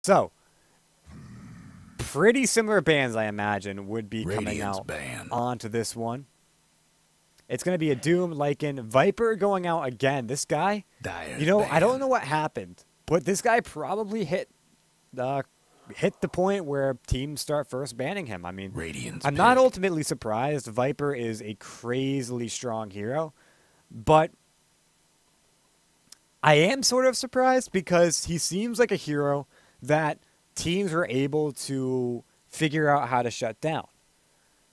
So, pretty similar bans, I imagine, would be coming Radiance out ban. onto this one. It's going to be a Doom, Lycan, Viper going out again. This guy, Dyer's you know, I don't ban. know what happened, but this guy probably hit the point where teams start first banning him. I mean, Radiance I'm not pick. ultimately surprised. Viper is a crazily strong hero, but I am sort of surprised because he seems like a hero that teams were able to figure out how to shut down.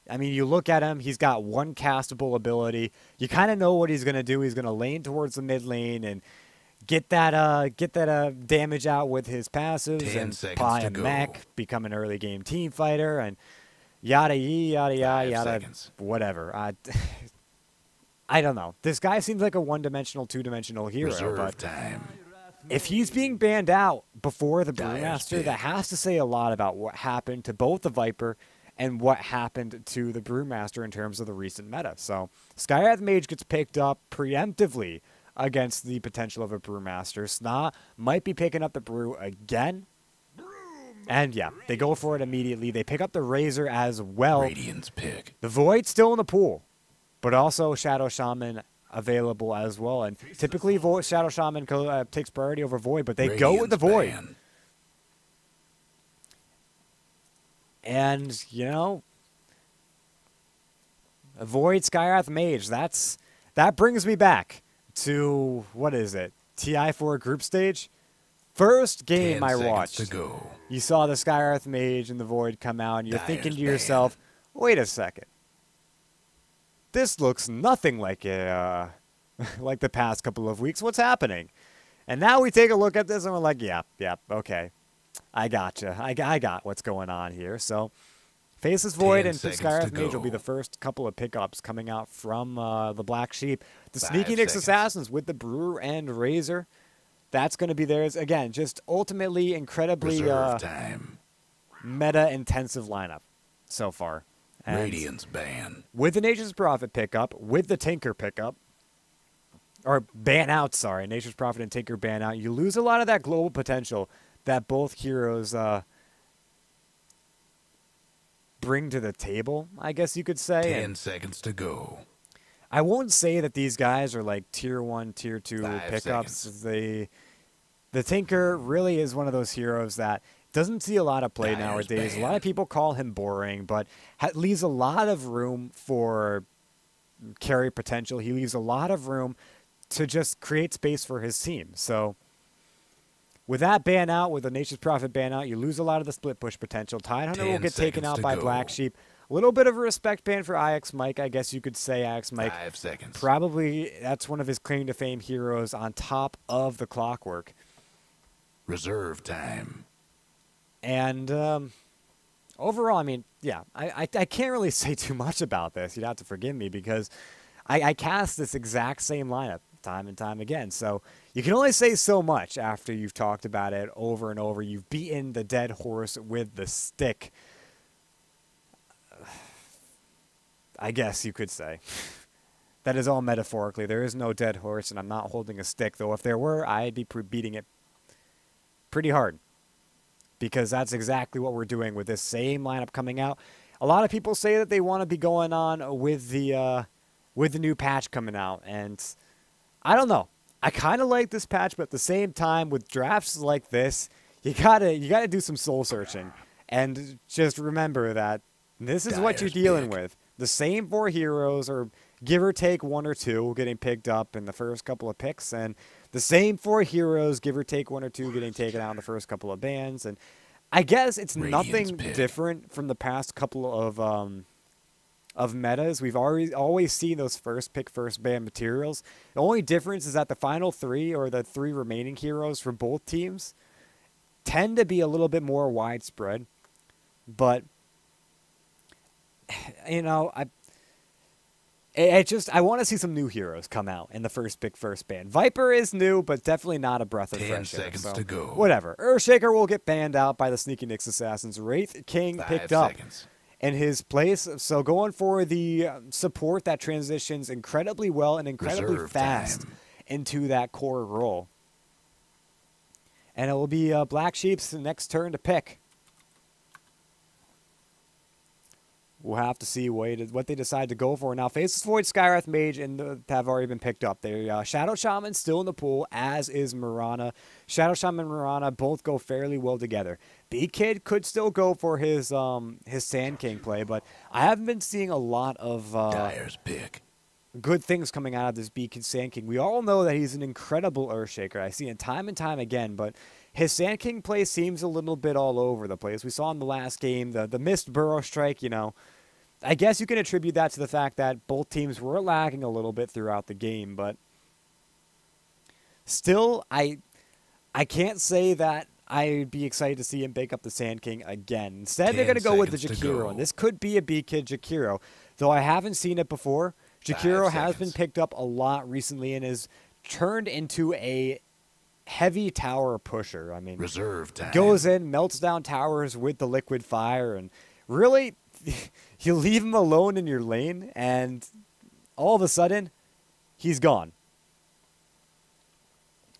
I mean, you look at him, he's got one castable ability. You kind of know what he's going to do. He's going to lane towards the mid lane and get that damage out with his passives 10 and seconds buy to a go. mech, become an early game team fighter, and yada yada yada 5 yada seconds. whatever. I don't know. This guy seems like a one-dimensional, two-dimensional hero, Reserve but time. if he's being banned out before the Dyer's Brewmaster, pick. that has to say a lot about what happened to both the Viper and what happened to the Brewmaster in terms of the recent meta. So Skywrath Mage gets picked up preemptively against the potential of a Brewmaster. Sna might be picking up the Brew again. And yeah, they go for it immediately. They pick up the Razor as well. Radiance pick. The Void's still in the pool, but also Shadow Shaman available as well. And typically Shadow Shaman takes priority over Void, but they go with the Void. Ban. And, you know, Void Skywrath Mage, that brings me back to, what is it, TI4 group stage? First game 10 I seconds watched, to go. you saw the Skywrath Mage and the Void come out, and you're Dyer's thinking to ban. yourself, wait a second. This looks nothing like like the past couple of weeks. What's happening? And now we take a look at this and we're like, yeah, okay. I gotcha. I got what's going on here. So, Faceless Void 10 and seconds Skywrath to Mage will be go. the first couple of pickups coming out from the Black Sheep. The 5 Sneaky Nyx seconds. Assassins with the Brewer and Razor. That's going to be theirs. Again, just ultimately incredibly Reserve time. meta-intensive lineup so far. And Radiance ban. with the Nature's Prophet pickup, with the Tinker pickup, or ban out, sorry, Nature's Prophet and Tinker ban out, you lose a lot of that global potential that both heroes bring to the table, I guess you could say. 10 And seconds to go. I won't say that these guys are like tier 1, tier 2 5 pickups. seconds. The Tinker really is one of those heroes that doesn't see a lot of play Dyer's nowadays. A lot ban. of people call him boring, but leaves a lot of room for carry potential. He leaves a lot of room to just create space for his team. So with that ban out, with the Nature's Prophet ban out, you lose a lot of the split push potential. Tidehunter will 10 get taken seconds out to by go. Black Sheep. A little bit of a respect ban for IX Mike, I guess you could say. IX Mike, 5 seconds. probably that's one of his claim to fame heroes on top of the Clockwork. Reserve time. And overall, I mean, yeah, I can't really say too much about this. You'd have to forgive me because I cast this exact same lineup time and time again. So you can only say so much after you've talked about it over and over. You've beaten the dead horse with the stick, I guess you could say. That is all metaphorically. There is no dead horse, and I'm not holding a stick. Though if there were, I'd be beating it pretty hard. Because that's exactly what we're doing with this same lineup coming out. A lot of people say that they want to be going on with the new patch coming out, and I don't know. I kind of like this patch, but at the same time, with drafts like this, you gotta do some soul searching, and just remember that this is what you're Dyer's dealing pick. with. The same 4 heroes, or give or take 1 or 2, getting picked up in the first couple of picks, and the same 4 heroes, give or take 1 or 2, getting taken out in the first couple of bans. And I guess it's Radiance nothing pick. different from the past couple of metas. We've always seen those first pick, first ban materials. The only difference is that the final 3, or the 3 remaining heroes for both teams, tend to be a little bit more widespread. But you know, I want to see some new heroes come out in the first pick, first ban. Viper is new, but definitely not a breath of 10 fresh air. seconds So, to go. whatever. Earthshaker will get banned out by the Sneaky Nyx Assassins. Wraith King 5 picked up seconds. in his place. So going for the support that transitions incredibly well and incredibly Reserve fast time. into that core role. And it will be Black Sheep's next turn to pick. We'll have to see what they decide to go for. Now, Faceless Void, Skywrath Mage, and have already been picked up. Shadow Shaman still in the pool, as is Mirana. Shadow Shaman and Mirana both go fairly well together. B-Kid could still go for his Sand King play, but I haven't been seeing a lot of Dyer's pick. good things coming out of this B-Kid Sand King. We all know that he's an incredible Earthshaker. I see it time and time again, but his Sand King play seems a little bit all over the place. We saw in the last game the missed Burrow Strike, you know. I guess you can attribute that to the fact that both teams were lagging a little bit throughout the game, but still, I can't say that I'd be excited to see him pick up the Sand King again. Instead, they're going to go with the Jakiro, and this could be a B-Kid Jakiro, though I haven't seen it before. Jakiro has been picked up a lot recently and is turned into a heavy tower pusher. I mean, Reserve time. Goes in, melts down towers with the liquid fire, and really, you leave him alone in your lane, and all of a sudden, he's gone.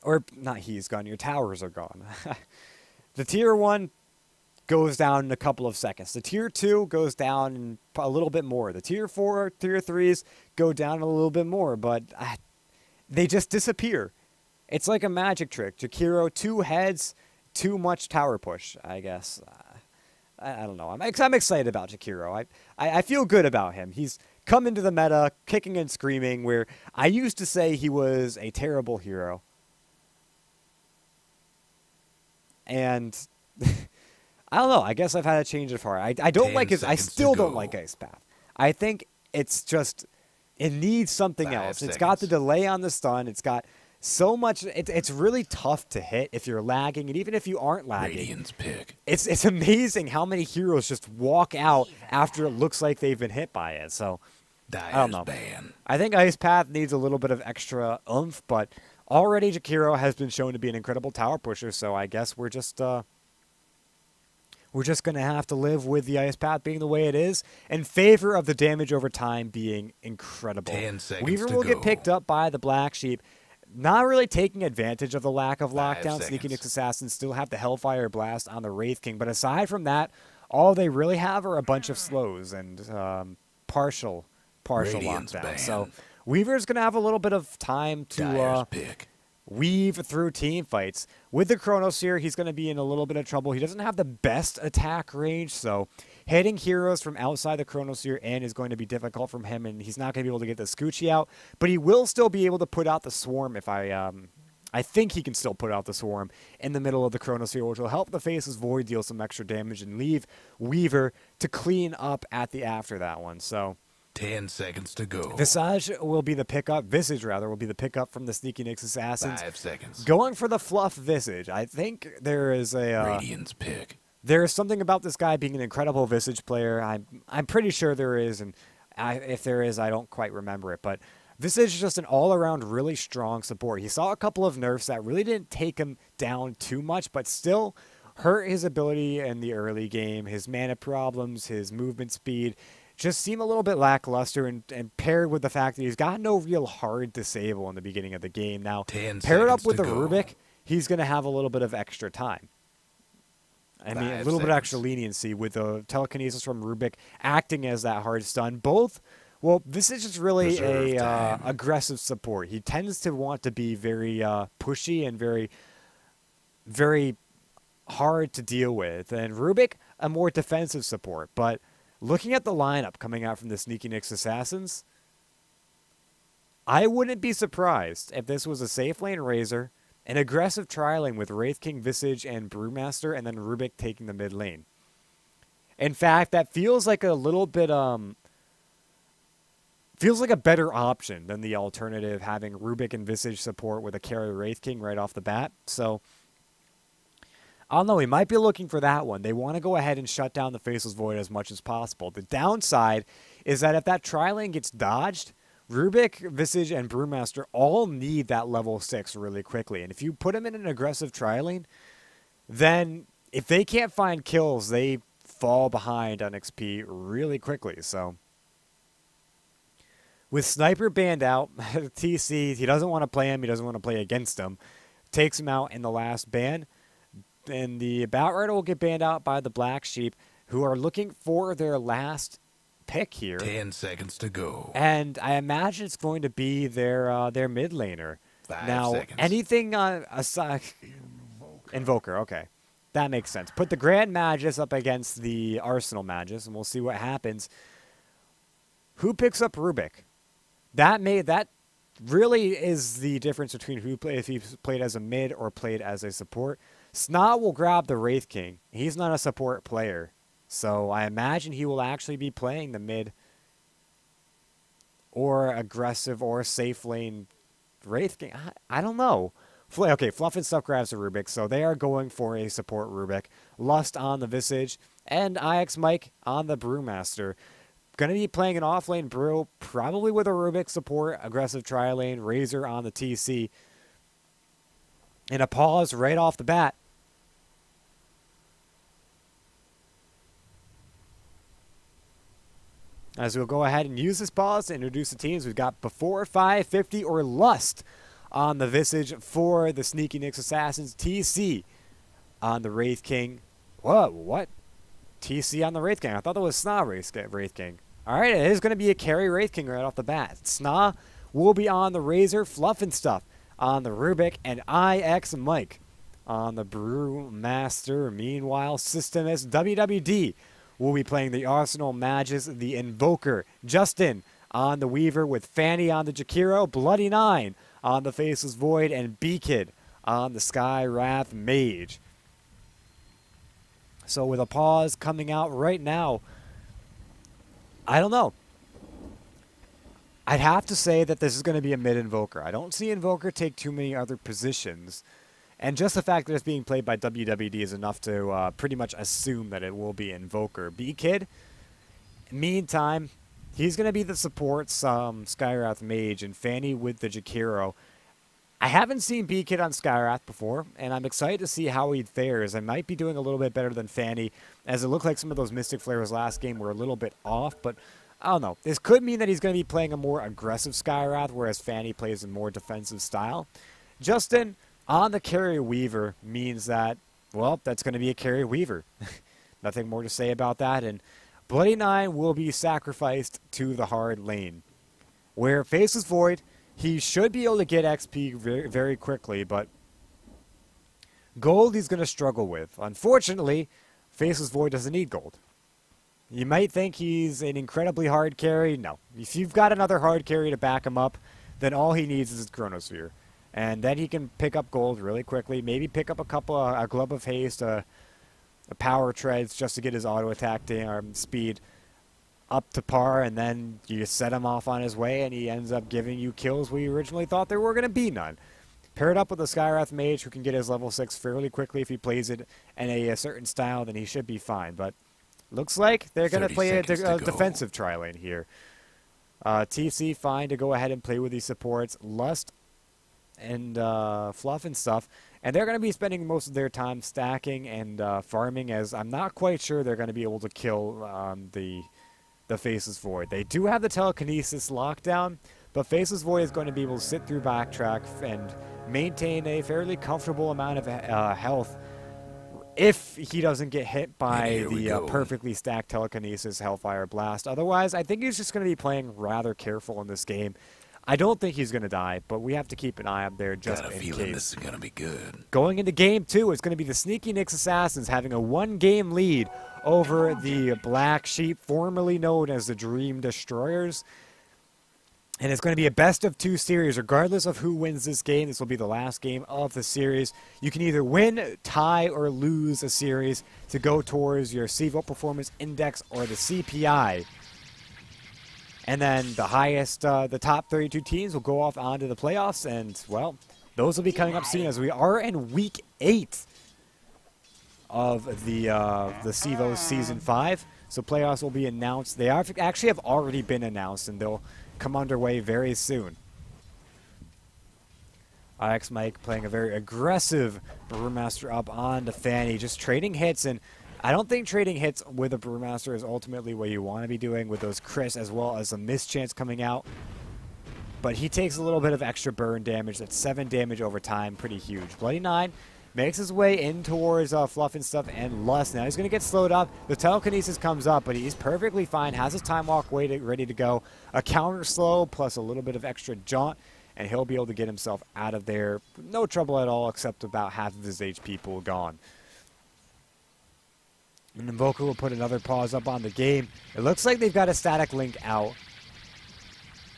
Or, not he's gone, your towers are gone. The tier 1 goes down in a couple of seconds. The tier 2 goes down in a little bit more. The tier 4, tier 3s go down a little bit more, but they just disappear. It's like a magic trick. Jakiro, 2 heads, too much tower push, I guess. I don't know. I'm excited about Jakiro. I feel good about him. He's come into the meta kicking and screaming, where I used to say he was a terrible hero. And I don't know. I guess I've had a change of heart. I don't like his. I still don't like Ice Path. I think it's just, it needs something else. It's got the delay on the stun. It's got so much. It's really tough to hit if you're lagging, and even if you aren't lagging, Radiant's pick. It's amazing how many heroes just walk out after it looks like they've been hit by it. So Dyer's I don't know. ban. I think Ice Path needs a little bit of extra oomph, but already Jakiro has been shown to be an incredible tower pusher. So I guess we're just going to have to live with the Ice Path being the way it is in favor of the damage over time being incredible. 10 seconds Weaver to will go. get picked up by the Black Sheep. Not really taking advantage of the lack of 5 lockdown. seconds. Sneaky Nyx Assassins still have the Hellfire Blast on the Wraith King. But aside from that, all they really have are a bunch of slows and partial Radiant's lockdown. ban. So Weaver's going to have a little bit of time to Dyer's pick. weave through team fights. With the Chronosphere, he's going to be in a little bit of trouble. He doesn't have the best attack range, so hitting heroes from outside the Chronosphere is going to be difficult from him, and he's not going to be able to get the Scoochie out, but he will still be able to put out the Swarm if I think he can still put out the Swarm in the middle of the Chronosphere, which will help the Faceless Void deal some extra damage and leave Weaver to clean up at the after that one. So 10 seconds to go. Visage will be the pickup. Visage, rather, will be the pickup from the Sneaky Nyx Assassins. 5 seconds. Going for the fluff Visage. I think there is Radiant's pick. there is something about this guy being an incredible Visage player. I'm pretty sure there is, and if there is, I don't quite remember it. But Visage is just an all-around really strong support. He saw a couple of nerfs that really didn't take him down too much, but still hurt his ability in the early game. His mana problems, his movement speed just seem a little bit lackluster, and paired with the fact that he's got no real hard disable in the beginning of the game. Now, 10 paired up seconds with to the go. Rubik, he's going to have a little bit of extra time. I mean, a 5 little bit of extra seconds. leniency with the telekinesis from Rubik acting as that hard stun. Both, well, this is just really Reserve a time. aggressive support. He tends to want to be very pushy and very, very hard to deal with. And Rubik, a more defensive support. But looking at the lineup coming out from the Sneaky Nyx Assassins, I wouldn't be surprised if this was a safe lane Razor, an aggressive trialing with Wraith King, Visage, and Brewmaster, and then Rubik taking the mid lane. In fact, that feels like a little bit, feels like a better option than the alternative, having Rubik and Visage support with a carry Wraith King right off the bat. So, I don't know, we might be looking for that one. They want to go ahead and shut down the Faceless Void as much as possible. The downside is that if that tri-lane gets dodged, Rubik, Visage, and Brewmaster all need that level 6 really quickly. And if you put them in an aggressive tri-lane, then if they can't find kills, they fall behind on XP really quickly. So, with Sniper banned out, TC, he doesn't want to play him. He doesn't want to play against him. Takes him out in the last ban. the Batrider will get banned out by the Black Sheep, who are looking for their last pick here. 10 seconds to go. And I imagine it's going to be their mid laner. 5 Now, seconds. anything aside... Invoker, okay. That makes sense. Put the Grand Magus up against the Arsenal Magus, and we'll see what happens. Who picks up Rubik? That really is the difference between if he played as a mid or played as a support. Sna will grab the Wraith King. He's not a support player. So I imagine he will actually be playing the mid or aggressive or safe lane Wraith King. I don't know. Okay, Fluff and Stuff grabs the Rubik, so they are going for a support Rubik. Lust on the Visage, and IX Mike on the Brewmaster. Going to be playing an off-lane Brew, probably with a Rubik support, aggressive tri-lane, Razor on the TC. And a pause right off the bat. As we'll go ahead and use this pause to introduce the teams. We've got Before 550 or Lust on the Visage for the Sneaky Nyx Assassins. TC on the Wraith King. Whoa, what? TC on the Wraith King. I thought that was Sna Wraith King. All right, it is going to be a carry Wraith King right off the bat. Sna will be on the Razor, Fluff and Stuff on the Rubik, and IX Mike on the Brewmaster. Meanwhile, System S WWD will be playing the Arsenal Magus, the Invoker. Justin on the Weaver with Fanny on the Jakiro, Bloody Nine on the Faceless Void, and B-Kid on the Sky Wrath Mage. So with a pause coming out right now, I don't know. I'd have to say that this is going to be a mid-Invoker. I don't see Invoker take too many other positions. And just the fact that it's being played by WWD is enough to pretty much assume that it will be Invoker. B-Kid, meantime, he's going to be the support Skywrath Mage, and Fanny with the Jakiro. I haven't seen B-Kid on Skywrath before, and I'm excited to see how he fares. I might be doing a little bit better than Fanny, as it looked like some of those Mystic Flares last game were a little bit off, but I don't know. This could mean that he's going to be playing a more aggressive Skywrath, whereas Fanny plays a more defensive style. Justin on the Carry Weaver means that, well, that's going to be a Carry Weaver. Nothing more to say about that, and Bloody Nine will be sacrificed to the hard lane. Where Faceless Void, he should be able to get XP very, very quickly, but gold he's going to struggle with. Unfortunately, Faceless Void doesn't need gold. You might think he's an incredibly hard carry. No. If you've got another hard carry to back him up, then all he needs is his Chronosphere. And then he can pick up gold really quickly. Maybe pick up a Glove of Haste, a Power Treads just to get his auto attack speed up to par, and then you set him off on his way, and he ends up giving you kills where you originally thought there were going to be none. Paired up with a Skywrath Mage who can get his level 6 fairly quickly if he plays it in a certain style, then he should be fine. But looks like they're going to play a defensive tri-lane here. TC fine to go ahead and play with these supports. Lust and Fluff and Stuff. And they're going to be spending most of their time stacking and farming, as I'm not quite sure they're going to be able to kill the Faceless Void. They do have the Telekinesis lockdown, but Faceless Void is going to be able to sit through backtrack and maintain a fairly comfortable amount of health if he doesn't get hit by the perfectly stacked Telekinesis Hellfire Blast. Otherwise, I think he's just going to be playing rather careful in this game. I don't think he's going to die, but we have to keep an eye up there just in case. Got a feeling this is going to be good. Going into Game 2, it's going to be the Sneaky Nyx Assassins having a 1-game lead over the Black Sheep, formerly known as the Dream Destroyers. And it's going to be a best-of-2 series. Regardless of who wins this game, this will be the last game of the series. You can either win, tie, or lose a series to go towards your CEVO Performance Index or the CPI. And then the highest, the top 32 teams will go off onto the playoffs. And, well, those will be coming up soon as we are in Week 8 of the CEVO Season 5. So playoffs will be announced. They actually have already been announced, and they'll come underway very soon. IX Mike playing a very aggressive Brewmaster up on to Fanny, just trading hits, and I don't think trading hits with a Brewmaster is ultimately what you want to be doing with those crits as well as a mischance coming out. But he takes a little bit of extra burn damage. That's 7 damage over time, pretty huge. Bloody Nine makes his way in towards Fluff and stuff and Lust. Now he's going to get slowed up. The telekinesis comes up, but he's perfectly fine. Has his time walk ready to go. A counter slow plus a little bit of extra jaunt, and he'll be able to get himself out of there. No trouble at all, except about half of his HP pool gone. And Invoker will put another pause up on the game. It looks like they've got a static link out.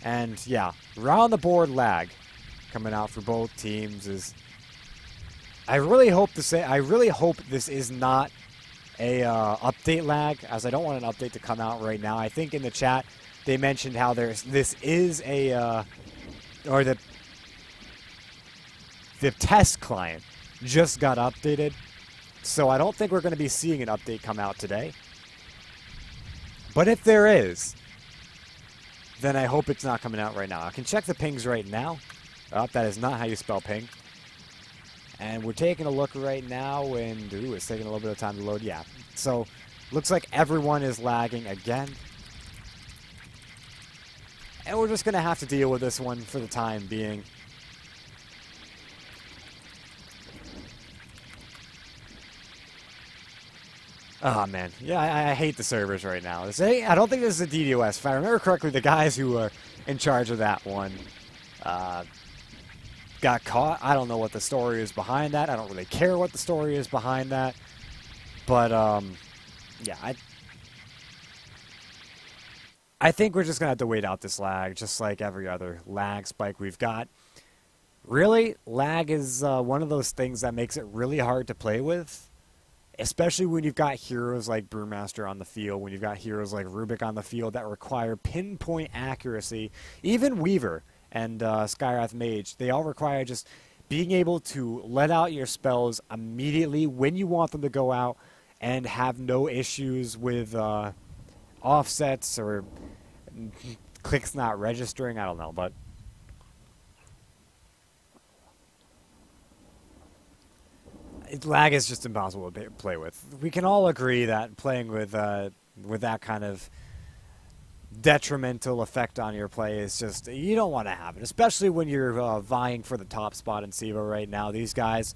And yeah, round the board lag coming out for both teams is. I really hope this is not a update lag, as I don't want an update to come out right now. I think in the chat they mentioned how this is a or the test client just got updated, so I don't think we're going to be seeing an update come out today. But if there is, then I hope it's not coming out right now. I can check the pings right now. Oh, that is not how you spell ping. And we're taking a look right now, and ooh, it's taking a little bit of time to load. Yeah, so looks like everyone is lagging again. And we're just going to have to deal with this one for the time being. Oh, man. Yeah, I hate the servers right now. I don't think this is a DDoS. If I remember correctly, the guys who are in charge of that one got caught. I don't know what the story is behind that. I don't really care what the story is behind that. But, yeah, I think we're just going to have to wait out this lag, just like every other lag spike we've got. Really, lag is one of those things that makes it really hard to play with, especially when you've got heroes like Brewmaster on the field, when you've got heroes like Rubik on the field that require pinpoint accuracy. Even Weaver and Skywrath Mage, they all require just being able to let out your spells immediately when you want them to go out and have no issues with offsets or clicks not registering. I don't know, but lag is just impossible to play with. We can all agree that playing with that kind of detrimental effect on your play is just, you don't want to have it, especially when you're vying for the top spot in CEVO right now. These guys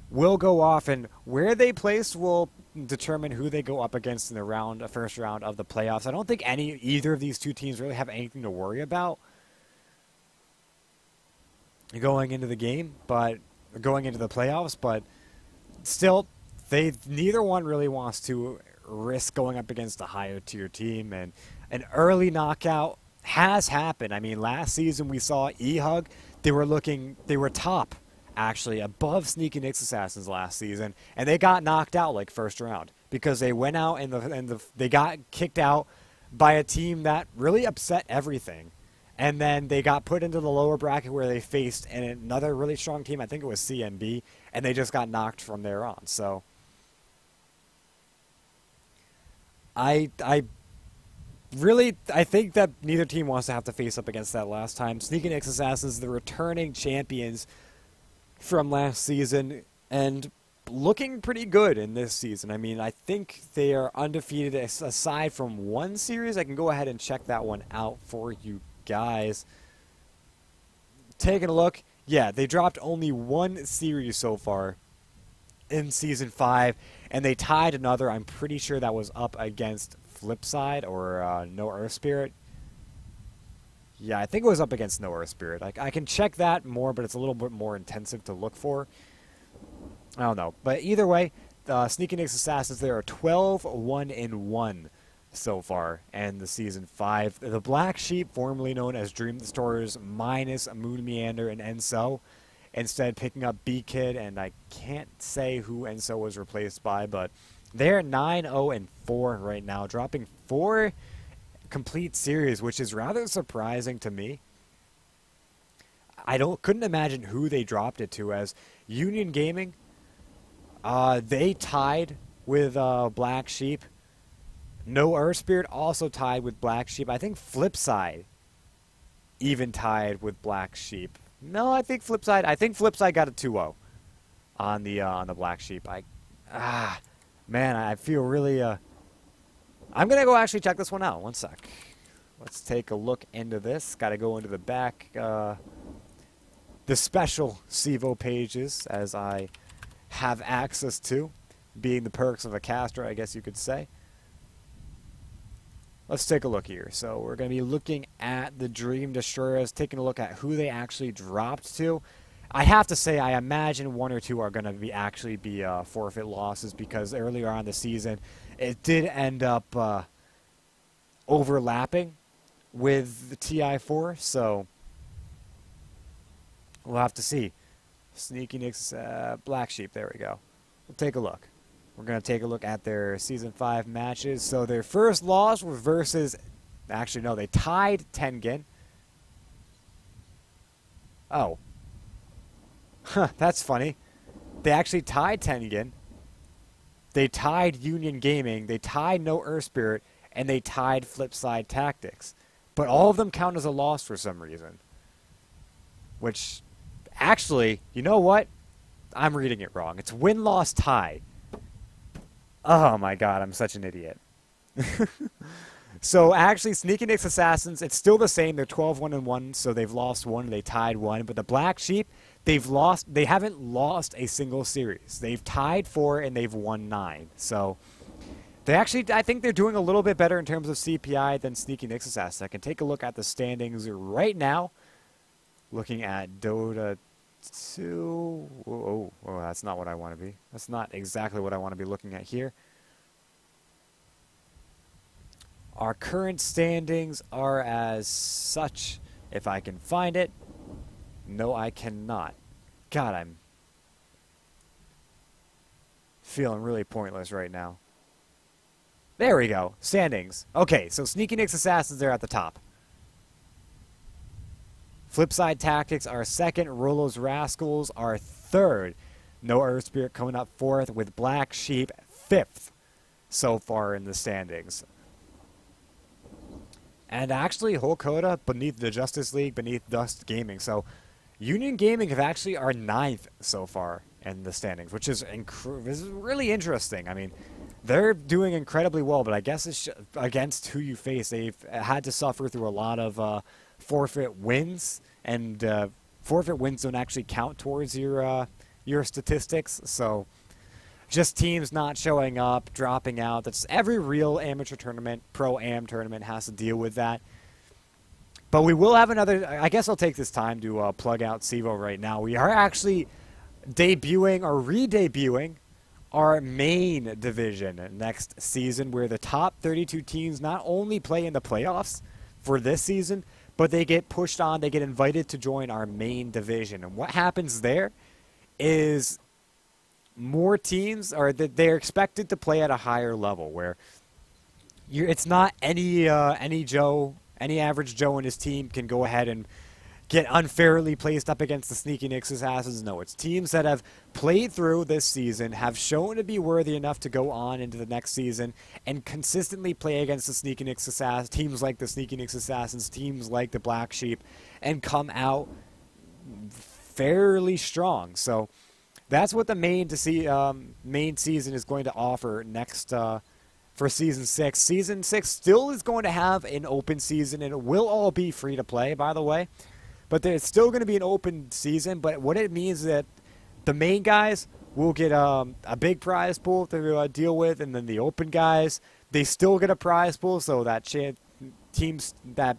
will go off, and where they place will determine who they go up against in the first round of the playoffs. I don't think either of these two teams really have anything to worry about going into the game, but going into the playoffs, but still, neither one really wants to risk going up against a higher tier team, and an early knockout has happened. I mean, last season we saw E-Hug. They were top, actually, above Sneaky Nyx Assassins last season, and they got knocked out like first round because they went out and they got kicked out by a team that really upset everything. And then they got put into the lower bracket where they faced another really strong team. I think it was CMB, and they just got knocked from there on. So I think that neither team wants to have to face up against that last time. Sneaky Nyx Assassins, the returning champions from last season, and looking pretty good in this season. I mean, I think they are undefeated aside from one series. I can go ahead and check that one out for you guys. Taking a look, yeah, they dropped only one series so far in Season 5, and they tied another. I'm pretty sure that was up against Flipside or No Earth Spirit. Yeah, I think it was up against No Earth Spirit. I can check that more, but it's a little bit more intensive to look for. I don't know. But either way, Sneaky Nyx Assassins, they are 12-1-1 so far in the Season 5. The Black Sheep, formerly known as Dream Destroyers, minus Moon Meander and Enso, instead picking up B-Kid, and I can't say who Enso was replaced by, but they're 9-0-4 right now, dropping 4 complete series, which is rather surprising to me. Couldn't imagine who they dropped it to, as Union Gaming, they tied with Black Sheep. No Earth Spirit also tied with Black Sheep. I think Flipside even tied with Black Sheep. No, I think Flipside got a 2-0 on the Black Sheep. Man, I feel really I'm gonna go actually check this one out. One sec. Let's take a look into this. Got to go into the back, the special CEVO pages as I have access to, being the perks of a caster, I guess you could say. Let's take a look here. So we're going to be looking at the Dream Destroyers, taking a look at who they actually dropped to. I have to say, I imagine one or two are going to be actually be forfeit losses, because earlier on in the season, it did end up overlapping with the TI4. So we'll have to see. Sneaky Nick's Black Sheep. There we go. We'll take a look. We're going to take a look at their Season 5 matches. So their first loss was versus... Actually, no, they tied Tengen. Oh. Huh, that's funny. They actually tied Tengen. They tied Union Gaming. They tied No Earth Spirit. And they tied Flipside Tactics. But all of them count as a loss for some reason. Which, actually, you know what? I'm reading it wrong. It's win-loss tie. Oh my god, I'm such an idiot. So actually, Sneaky Nick's Assassins, it's still the same. They're 12-1-1, so they've lost one, they tied one. But the Black Sheep, they haven't lost a single series. They've tied 4 and they've won 9. So they actually, I think they're doing a little bit better in terms of CPI than Sneaky Nick's Assassins. I can take a look at the standings right now. Looking at Dota 2. Oh, that's not what I want to be. That's not exactly what I want to be looking at here. Our current standings are as such. If I can find it. No, I cannot. God, I'm feeling really pointless right now. There we go. Standings. Okay, so Sneaky Nick's Assassins are at the top. Flipside Tactics are second. Rolo's Rascals are third. No Earth Spirit coming up fourth, with Black Sheep fifth so far in the standings. And actually, Holcoda beneath the Justice League, beneath Dust Gaming. So Union Gaming have actually are ninth so far in the standings, which is really interesting. I mean, they're doing incredibly well, but I guess it's against who you face. They've had to suffer through a lot of forfeit wins, and forfeit wins don't actually count towards your statistics. So just teams not showing up, dropping out. That's every real amateur tournament, pro-am tournament has to deal with that. But we will have another. I guess I'll take this time to plug out CEVO right now. We are actually debuting or re-debuting our main division next season, where the top 32 teams not only play in the playoffs for this season, but they get pushed on, they get invited to join our main division. And what happens there is more teams are that they're expected to play at a higher level, where it's not any average Joe and his team can go ahead and get unfairly placed up against the Sneaky Nick's Assassins. No, it's teams that have played through this season, have shown to be worthy enough to go on into the next season and consistently play against the Sneaky Nick's Assassins, teams like the Sneaky Nick's Assassins, teams like the Black Sheep, and come out fairly strong. So that's what the main season is going to offer next for Season 6. Season 6 still is going to have an open season, and it will all be free to play, by the way. But there's still going to be an open season. But what it means is that the main guys will get a big prize pool to deal with, and then the open guys, they still get a prize pool, so that teams that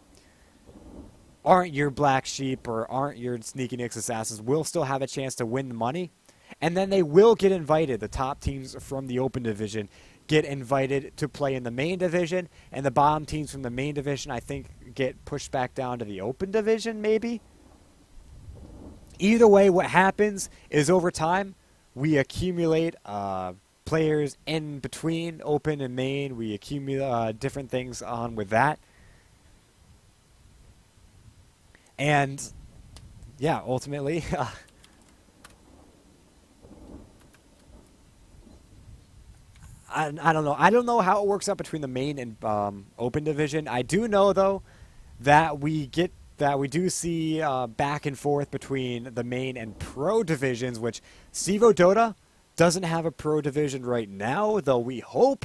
aren't your Black Sheep or aren't your Sneaky Nick's Assassins will still have a chance to win the money. And then they will get invited. The top teams from the open division get invited to play in the main division, and the bottom teams from the main division, I think, get pushed back down to the open division, maybe. Either way, what happens is over time, we accumulate players in between open and main. We accumulate different things on with that. And, yeah, ultimately... I don't know. I don't know how it works out between the main and open division. I do know, though, that we do see back and forth between the main and pro divisions, which CEVO-Dota doesn't have a pro division right now, though we hope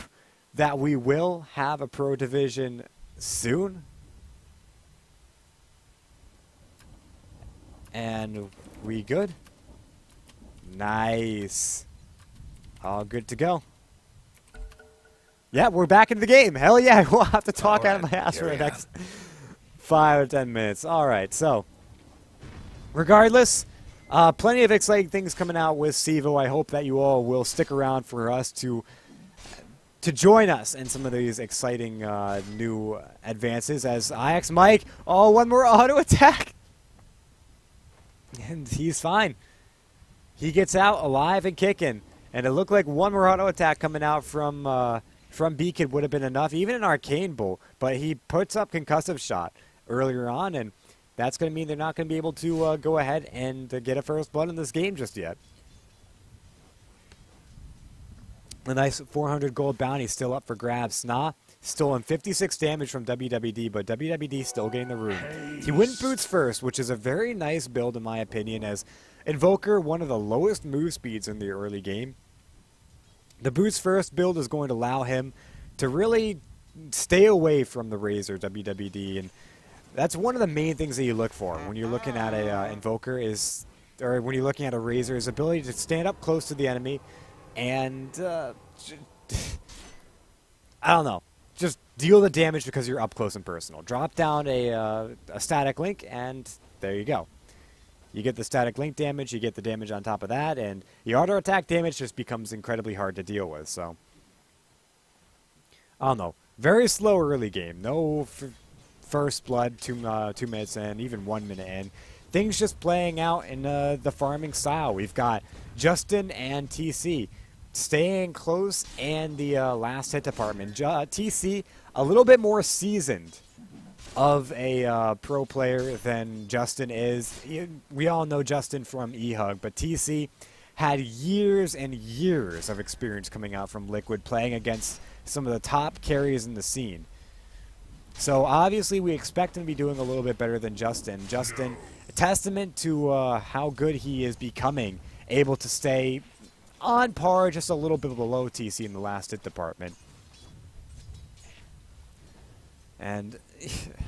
that we will have a pro division soon. And we good? Nice. All good to go. Yeah, we're back in the game. Hell yeah, we'll have to talk out of my ass for the next 5 or 10 minutes. All right, so regardless, plenty of exciting things coming out with CEVO. I hope that you all will stick around for us to join us in some of these exciting new advances. As IX Mike, oh, one more auto attack, and he's fine. He gets out alive and kicking, and it looked like one more auto attack coming out from Beacon would have been enough, even an Arcane Bolt, but he puts up Concussive Shot earlier on, and that's going to mean they're not going to be able to go ahead and get a first blood in this game just yet. A nice 400 gold bounty still up for grabs. Sna stolen 56 damage from WWD, but WWD still getting the rune. He went boots first, which is a very nice build in my opinion, as Invoker, one of the lowest move speeds in the early game. The boots first build is going to allow him to really stay away from the Razor WWD, and that's one of the main things that you look for when you're looking at a Invoker or when you're looking at a Razor, is ability to stand up close to the enemy and I don't know, just deal the damage because you're up close and personal. Drop down a static link, and there you go. You get the static link damage, you get the damage on top of that, and the auto attack damage just becomes incredibly hard to deal with. So I don't know, very slow early game. No first blood 2 minutes in, even 1 minute in. Things just playing out in the farming style. We've got Justin and TC staying close, and the last hit department. TC, a little bit more seasoned of a pro player than Justin is. We all know Justin from E-Hug, but TC had years and years of experience coming out from Liquid, playing against some of the top carries in the scene. So obviously we expect him to be doing a little bit better than Justin. Justin, a testament to how good he is becoming, able to stay on par, just a little bit below TC in the last hit department. And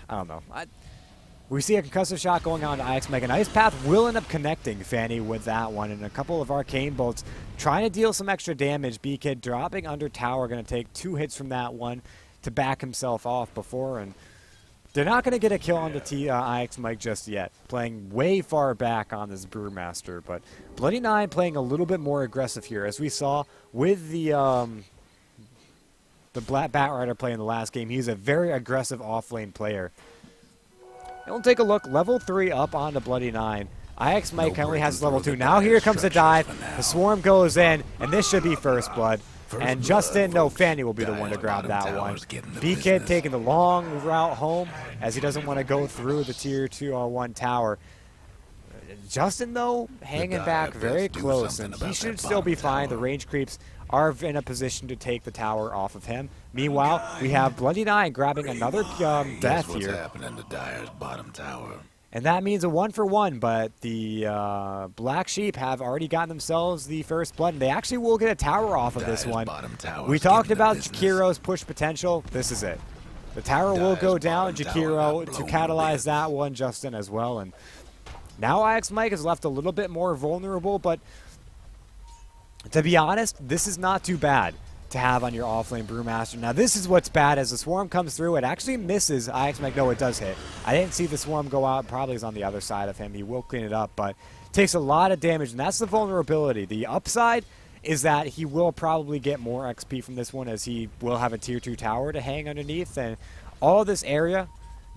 I don't know. We see a concussive shot going on to IX Mega. Ice Path will end up connecting Fanny with that one, and a couple of Arcane Bolts trying to deal some extra damage. B-Kid dropping under tower, going to take 2 hits from that one to back himself off before, and they're not going to get a kill on the IX Mike just yet. Playing way far back on this Brewmaster, but Bloody Nine playing a little bit more aggressive here, as we saw with the Black Bat Rider play in the last game. He's a very aggressive off-lane player. And we'll take a look. Level 3 up on the Bloody Nine. IX Mike currently has level 2. Now here comes the dive. The swarm goes in, and this should be first blood. And Justin, no, Fanny will be the one to grab that one. B-Kid taking the long route home, as he doesn't want to go through the tier 2-1 tower. Justin, though, hanging back very close, and he should still be fine. The range creeps are in a position to take the tower off of him. Meanwhile, we have Bloody Nine grabbing another death here. Happening to Dyer's bottom tower. And that means a 1-for-1, but the Black Sheep have already gotten themselves the first blood, and they actually will get a tower off of this one. We talked about Jakiro's push potential. This is it. The tower will go down. Jakiro to catalyze that one, Justin, as well. And now IX Mike is left a little bit more vulnerable, but to be honest, this is not too bad to have on your offlane Brewmaster. Now this is what's bad. As the swarm comes through, it actually misses IX Mike. No, it does hit. I didn't see the swarm go out. Probably is on the other side of him. He will clean it up, but takes a lot of damage, and that's the vulnerability. The upside is that he will probably get more XP from this one, as he will have a tier 2 tower to hang underneath, and all this area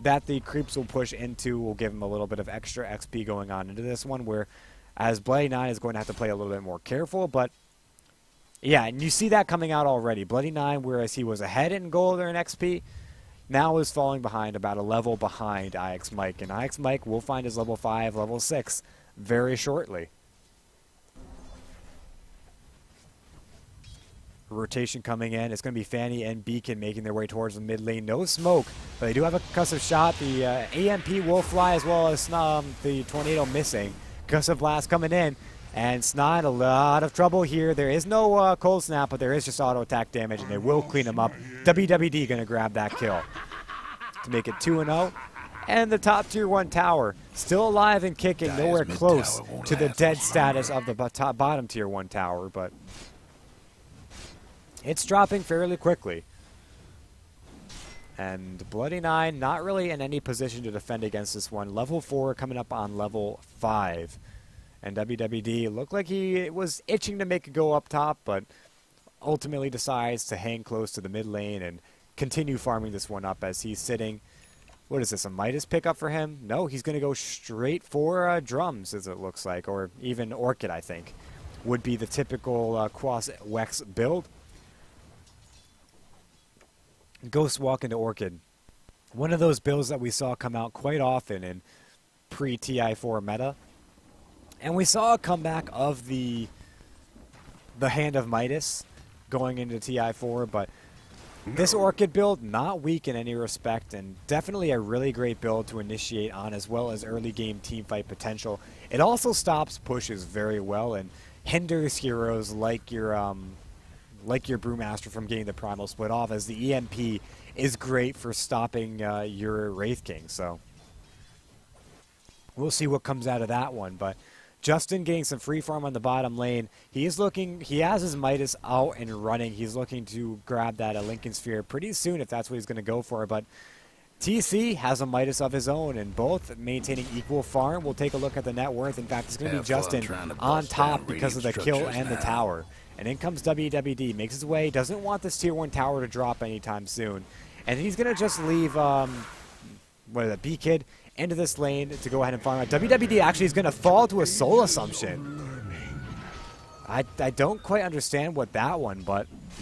that the creeps will push into will give him a little bit of extra XP going on into this one, where as Bloody Nine is going to have to play a little bit more careful. But yeah, and you see that coming out already. Bloody Nine, whereas he was ahead in gold or in XP, now is falling behind, about a level behind IX Mike. And IX Mike will find his level 5, level 6 very shortly. Rotation coming in. It's going to be Fanny and Beacon making their way towards the mid lane. No smoke, but they do have a concussive shot. The AMP will fly, as well as the Tornado missing. Concussive blast coming in. And Snide, a lot of trouble here. There is no cold snap, but there is just auto attack damage, and they will clean him up. WWD going to grab that kill to make it 2-0. And the top tier 1 tower still alive and kicking, nowhere close to the dead status of the bottom tier 1 tower. But it's dropping fairly quickly. And Bloody Nine not really in any position to defend against this one. Level 4 coming up on level 5. And WWD looked like he was itching to make a go up top, but ultimately decides to hang close to the mid lane and continue farming this one up as he's sitting. What is this, a Midas pickup for him? No, he's going to go straight for drums, as it looks like, or even Orchid, I think, would be the typical Quas-Wex build. Ghost Walk into Orchid. One of those builds that we saw come out quite often in pre-TI4 meta. And we saw a comeback of the Hand of Midas going into TI4, but this Orchid build, not weak in any respect, and definitely a really great build to initiate on, as well as early game teamfight potential. It also stops pushes very well and hinders heroes like your Brewmaster from getting the Primal Split off, as the EMP is great for stopping your Wraith King. So we'll see what comes out of that one, but Justin getting some free farm on the bottom lane. He has his Midas out and running. He's looking to grab that Lincoln Sphere pretty soon if that's what he's going to go for. But TC has a Midas of his own, and both maintaining equal farm. We'll take a look at the net worth. In fact, it's going to be Justin on top because of the kill and the tower. And in comes WWD, makes his way, doesn't want this tier 1 tower to drop anytime soon. And he's going to just leave, B-Kid into this lane to go ahead and farm out. WWD actually is going to fall to a soul assumption. I don't quite understand what that one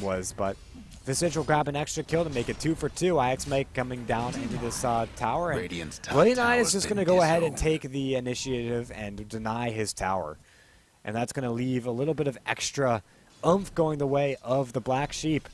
was, but Visage will grab an extra kill to make it 2 for 2. IX Mike coming down into this tower. And Bloody Nine is just going to go ahead and take the initiative and deny his tower. And that's going to leave a little bit of extra oomph going the way of the Black Sheep.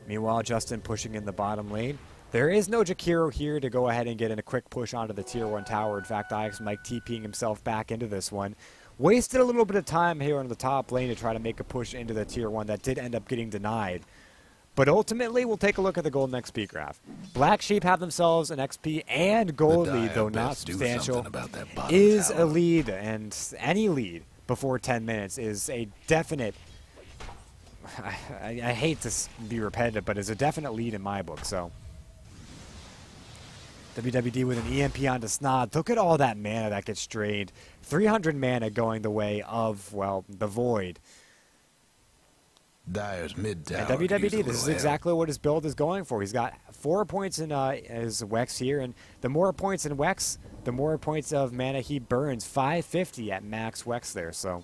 Meanwhile, Justin pushing in the bottom lane. There is no Jakiro here to go ahead and get in a quick push onto the tier 1 tower. In fact, IX Mike TPing himself back into this one. Wasted a little bit of time here on the top lane to try to make a push into the tier 1 that did end up getting denied. But ultimately, we'll take a look at the golden XP graph. Black Sheep have themselves an XP and gold lead, though not substantial, is a lead, and any lead before 10 minutes is a definite... I hate to be repetitive, but it's a definite lead in my book, so... WWD with an EMP onto Snod. Look at all that mana that gets drained. 300 mana going the way of, well, the Void. Dyer's mid tower. And WWD, this is exactly what his build is going for. He's got 4 points in his Wex here, and the more points in Wex, the more points of mana he burns. 550 at max Wex there, so...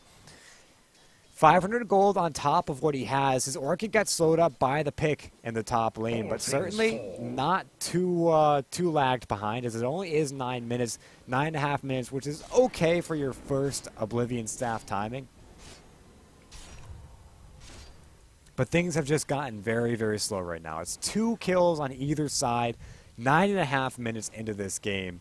500 gold on top of what he has. His Orchid gets slowed up by the pick in the top lane, but certainly not too lagged behind, as it only is 9 minutes, 9.5 minutes, which is okay for your first Oblivion staff timing. But things have just gotten very, very slow right now. It's 2 kills on either side, 9.5 minutes into this game.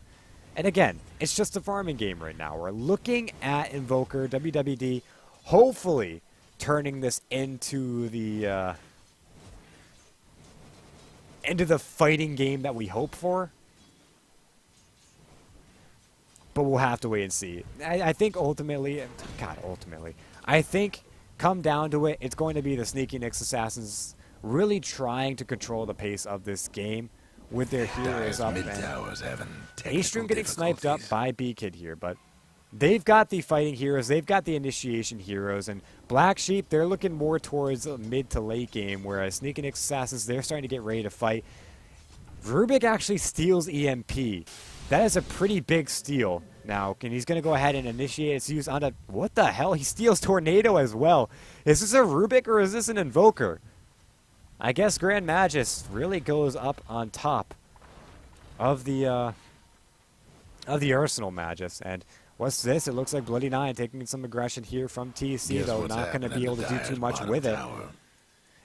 And again, it's just a farming game right now. We're looking at Invoker, WWD, hopefully turning this into the fighting game that we hope for. But we'll have to wait and see. I think ultimately, I think come down to it, it's going to be the Sneaky Nyx Assassins really trying to control the pace of this game with their heroes up. And Aestrum getting sniped up by B-Kid here, but they've got the fighting heroes, they've got the initiation heroes, and Black Sheep, they're looking more towards mid to late game, whereas Sneaky Nyx Assassins, they're starting to get ready to fight. Rubik actually steals EMP. That is a pretty big steal now, and he's going to go ahead and initiate its use onto... What the hell? He steals Tornado as well. Is this a Rubik or is this an Invoker? I guess Grand Magus really goes up on top of the Arsenal Magus, and... What's this? It looks like Bloody Nine taking some aggression here from TC, though not going to be able to do too much with it.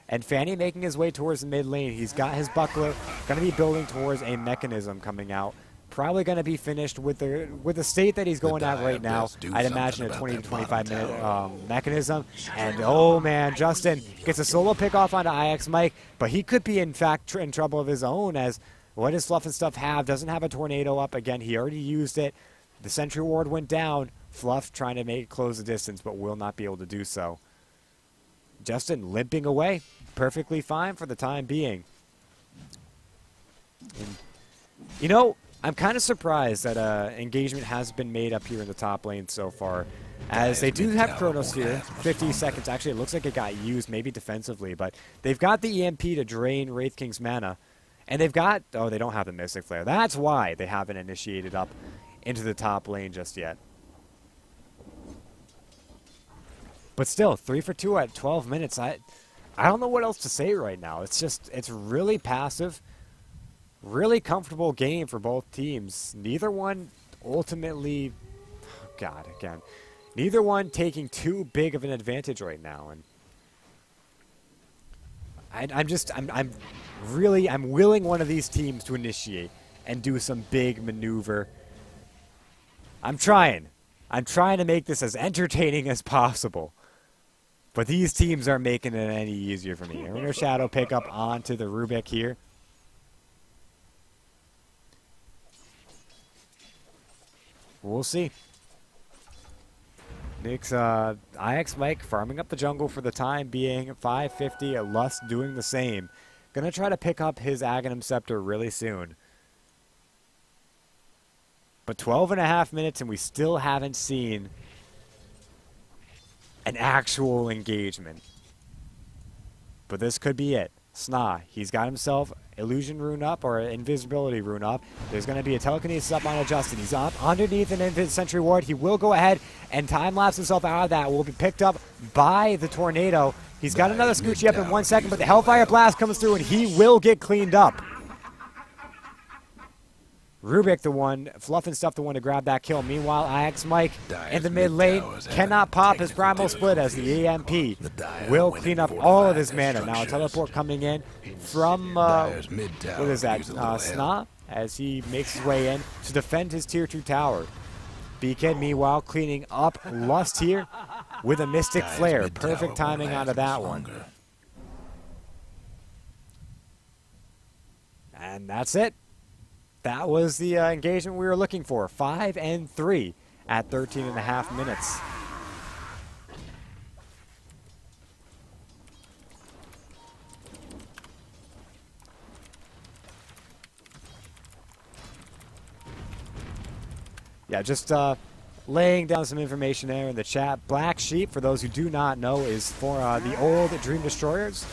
And Fanny making his way towards the mid lane. He's got his buckler, going to be building towards a mechanism coming out. Probably going to be finished with the state that he's going at right now. I'd imagine a 20 to 25 minute mechanism. And oh man, Justin gets a solo pick off onto IX Mike, but he could be in fact in trouble of his own, as what does Fluff and Stuff have? Doesn't have a tornado up. Again, he already used it. The Sentry Ward went down. Fluff trying to make it close the distance, but will not be able to do so. Justin limping away, perfectly fine for the time being. And, you know, I'm kind of surprised that engagement has been made up here in the top lane so far, as they do have Chronosphere, 50 seconds. Actually, it looks like it got used maybe defensively, but they've got the EMP to drain Wraith King's mana, and they've got, oh, they don't have the Mystic Flare. That's why they haven't initiated up into the top lane just yet. But still, 3 for 2 at 12 minutes. I don't know what else to say right now. It's just, it's really passive. Really comfortable game for both teams. Neither one ultimately, oh God, again, neither one taking too big of an advantage right now. And I'm willing one of these teams to initiate and do some big maneuver. I'm trying to make this as entertaining as possible. But these teams aren't making it any easier for me. Inner Shadow pick up onto the Rubik here. We'll see. Nick's IX Mike farming up the jungle for the time being. 550. Lust doing the same. Gonna try to pick up his Aghanim Scepter really soon. But 12.5 minutes and we still haven't seen an actual engagement. But this could be it. Sna, he's got himself Illusion Rune up, or Invisibility Rune up. There's going to be a Telekinesis up on Justin. He's up underneath an Infinite Sentry Ward. He will go ahead and time-lapse himself out of that. Will be picked up by the Tornado. He's got another Scoochie up in 1 second, but the Hellfire Blast comes through, and he will get cleaned up. Rubik the one, Fluff and Stuff the one to grab that kill. Meanwhile, IX Mike in the mid lane cannot pop his Primal Split as the EMP will clean up all of his mana. Now a teleport coming in from, what is that, Sna, as he makes his way in to defend his tier 2 tower. Beacon, meanwhile, cleaning up Lust here with a Mystic Flare. Perfect timing out of that one. And that's it. That was the engagement we were looking for. 5 and 3 at 13.5 minutes. Yeah, just laying down some information there in the chat. Black Sheep, for those who do not know, is for the old Dream Destroyers.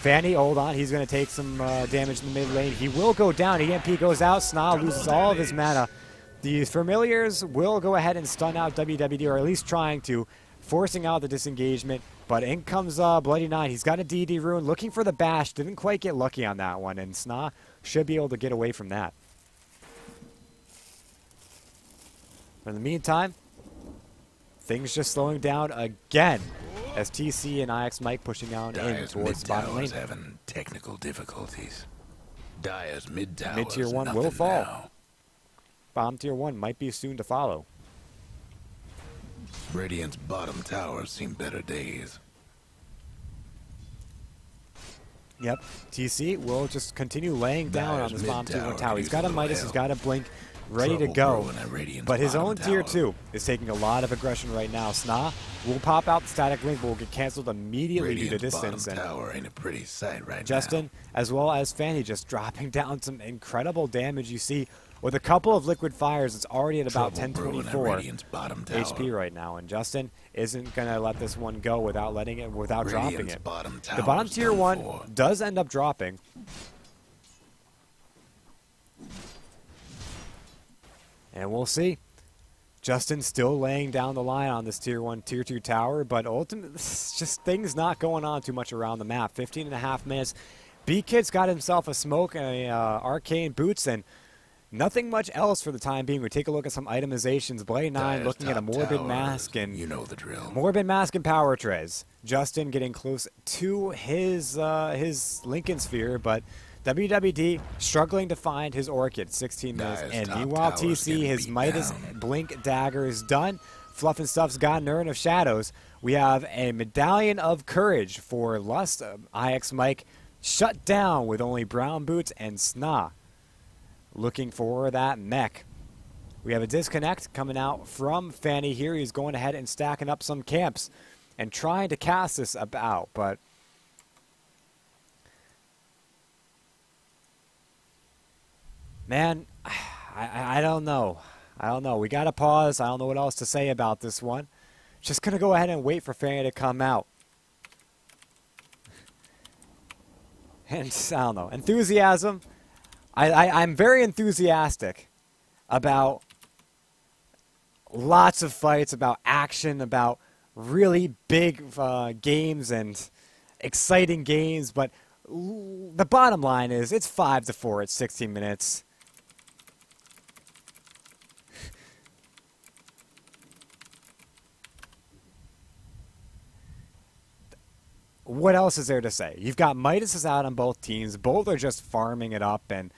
Fanny, hold on. He's going to take some damage in the mid lane. He will go down. EMP goes out. Sna loses all of his mana. The Familiars will go ahead and stun out WWD, or at least trying to, forcing out the disengagement. But in comes Bloody Nine. He's got a DD rune, looking for the bash. Didn't quite get lucky on that one, and Sna should be able to get away from that. In the meantime, things just slowing down again, as TC and IX Mike pushing down in towards the bottom lane. Having technical difficulties. Dire's mid tower. Mid tier 1 will fall. Now. Bomb tier 1 might be soon to follow. Radiant's bottom tower's seen better days. Yep, TC will just continue laying down on this bomb tier 1 tower. He's got a Midas, he's got a Blink, ready to go, but his own tier 2 is taking a lot of aggression right now. Sna will pop out the static link, but will get canceled immediately due to distance. And tower ain't a pretty sight right Justin, now. As well as Fanny, just dropping down some incredible damage. You see, with a couple of liquid fires, it's already at about 1024 HP right now, and Justin isn't gonna let this one go without dropping it. The bottom tier 1 does end up dropping. And we'll see. Justin still laying down the line on this tier 1, tier 2 tower, but ultimately, just things not going on too much around the map. 15.5 minutes. B-Kid's got himself a smoke and a arcane boots, and nothing much else for the time being. We take a look at some itemizations. Blade 9 looking at a Morbid Mask, and you know the drill. Morbid Mask and Power Trez. Justin getting close to his Lincoln Sphere, but WWD struggling to find his Orchid. 16 minutes in. Meanwhile, TC, his Midas Blink Dagger is done. Fluff and Stuff's got an Urn of Shadows. We have a Medallion of Courage for Lust. IX Mike shut down with only Brown Boots and Sna looking for that mech. We have a disconnect coming out from Fanny here. He's going ahead and stacking up some camps and trying to cast this about, but man, I don't know. I don't know. We got to pause. I don't know what else to say about this one. Just going to go ahead and wait for Fanny to come out. And I don't know. Enthusiasm. I'm very enthusiastic about lots of fights, about action, about really big games and exciting games. But the bottom line is it's 5-4 at 16 minutes. What else is there to say? You've got Midas is out on both teams. Both are just farming it up, and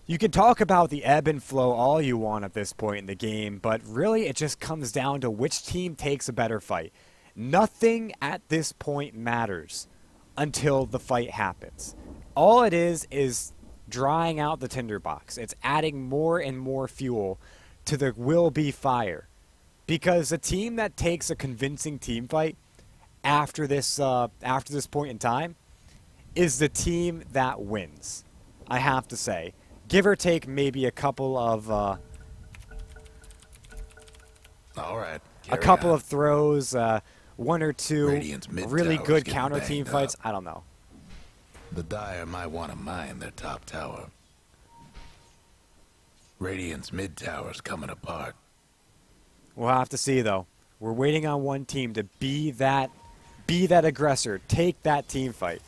you can talk about the ebb and flow all you want at this point in the game, but really it just comes down to which team takes a better fight. Nothing at this point matters until the fight happens. All it is drying out the tinderbox. It's adding more and more fuel to the will-be fire. Because a team that takes a convincing team fight after this point in time is the team that wins, I have to say. Give or take maybe a couple of all right, a couple of throws, one or two really good getting counter team banged fights. up. I don't know. The Dire might want to mine their top tower. Radiant's mid tower's coming apart. We'll have to see, though. We're waiting on one team to be that aggressor, take that team fight.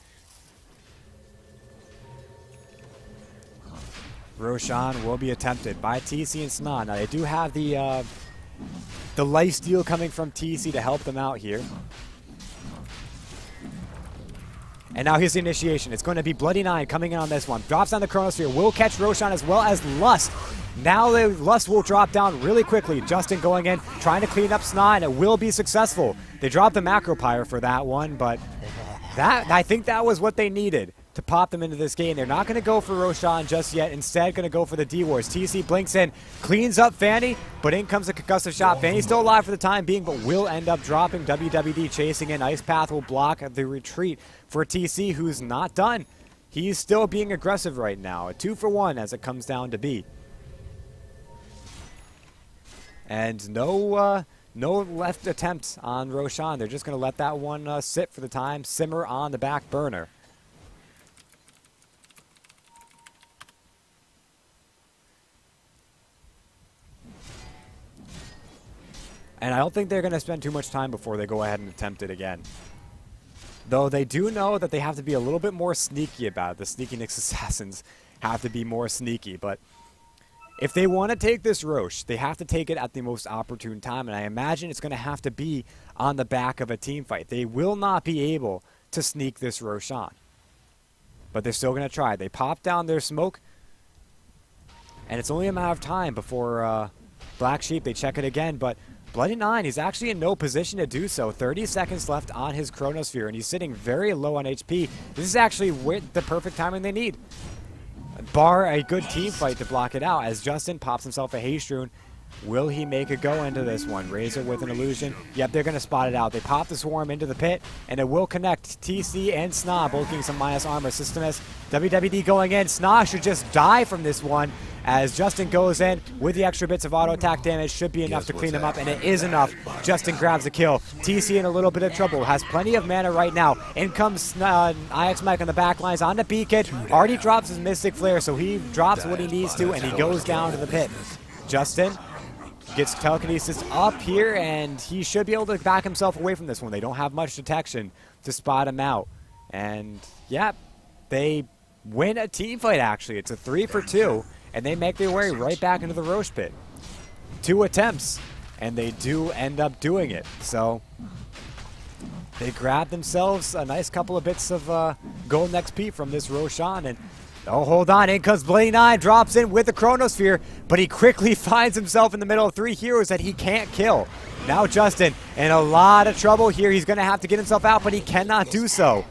Roshan will be attempted by TC and Sna. Now they do have the life steal coming from TC to help them out here. And now here's the initiation. It's going to be Bloody Nine coming in on this one. Drops down the Chronosphere. Will catch Roshan as well as Lust. Now the Lust will drop down really quickly. Justin going in, trying to clean up Sna, and it will be successful. They dropped the Macro Pyre for that one, but I think that was what they needed to pop them into this game. They're not going to go for Roshan just yet. Instead, going to go for the D-Wars. TC blinks in, cleans up Fanny, but in comes a concussive shot. Fanny's still alive for the time being, but will end up dropping. WWD chasing in. Ice Path will block the retreat for TC, who's not done. He's still being aggressive right now. A 2-for-1 as it comes down to be. And no left attempt on Roshan. They're just going to let that one sit for the time, simmer on the back burner. And I don't think they're going to spend too much time before they go ahead and attempt it again. Though they do know that they have to be a little bit more sneaky about it. The Sneaky Nyx Assassins have to be more sneaky. But if they want to take this Roche, they have to take it at the most opportune time. And I imagine it's going to have to be on the back of a team fight. They will not be able to sneak this Roche on. But they're still going to try. They pop down their smoke. And it's only a matter of time before Black Sheep, they check it again. But Bloody Nine, he's actually in no position to do so. 30 seconds left on his Chronosphere, and he's sitting very low on HP. This is actually the perfect timing they need. Bar a good team fight to block it out, as Justin pops himself a Haste Rune. Will he make a go into this one? Razor with an illusion. Yep, they're going to spot it out. They pop the Swarm into the pit, and it will connect. TC and Sna both getting some minus armor. Systemus, WWD going in. Sna should just die from this one, as Justin goes in with the extra bits of auto attack damage. Should be enough to clean him up, and it is enough. Justin grabs a kill. TC in a little bit of trouble. Has plenty of mana right now. In comes IX Mike on the back lines on the beacon. Already drops his Mystic Flare, so he drops what he needs to, and he goes down to the pit. Justin gets telekinesis up here, and he should be able to back himself away from this one. They don't have much detection to spot him out. And, yeah, they win a team fight, actually. It's a 3-for-2, and they make their way right back into the Roche pit. 2 attempts, and they do end up doing it. So they grab themselves a nice couple of bits of golden XP from this Roshan, and oh, hold on. In comes Bloody Nine. Drops in with the Chronosphere, but he quickly finds himself in the middle of 3 heroes that he can't kill. Now Justin in a lot of trouble here. He's going to have to get himself out, but he cannot do so.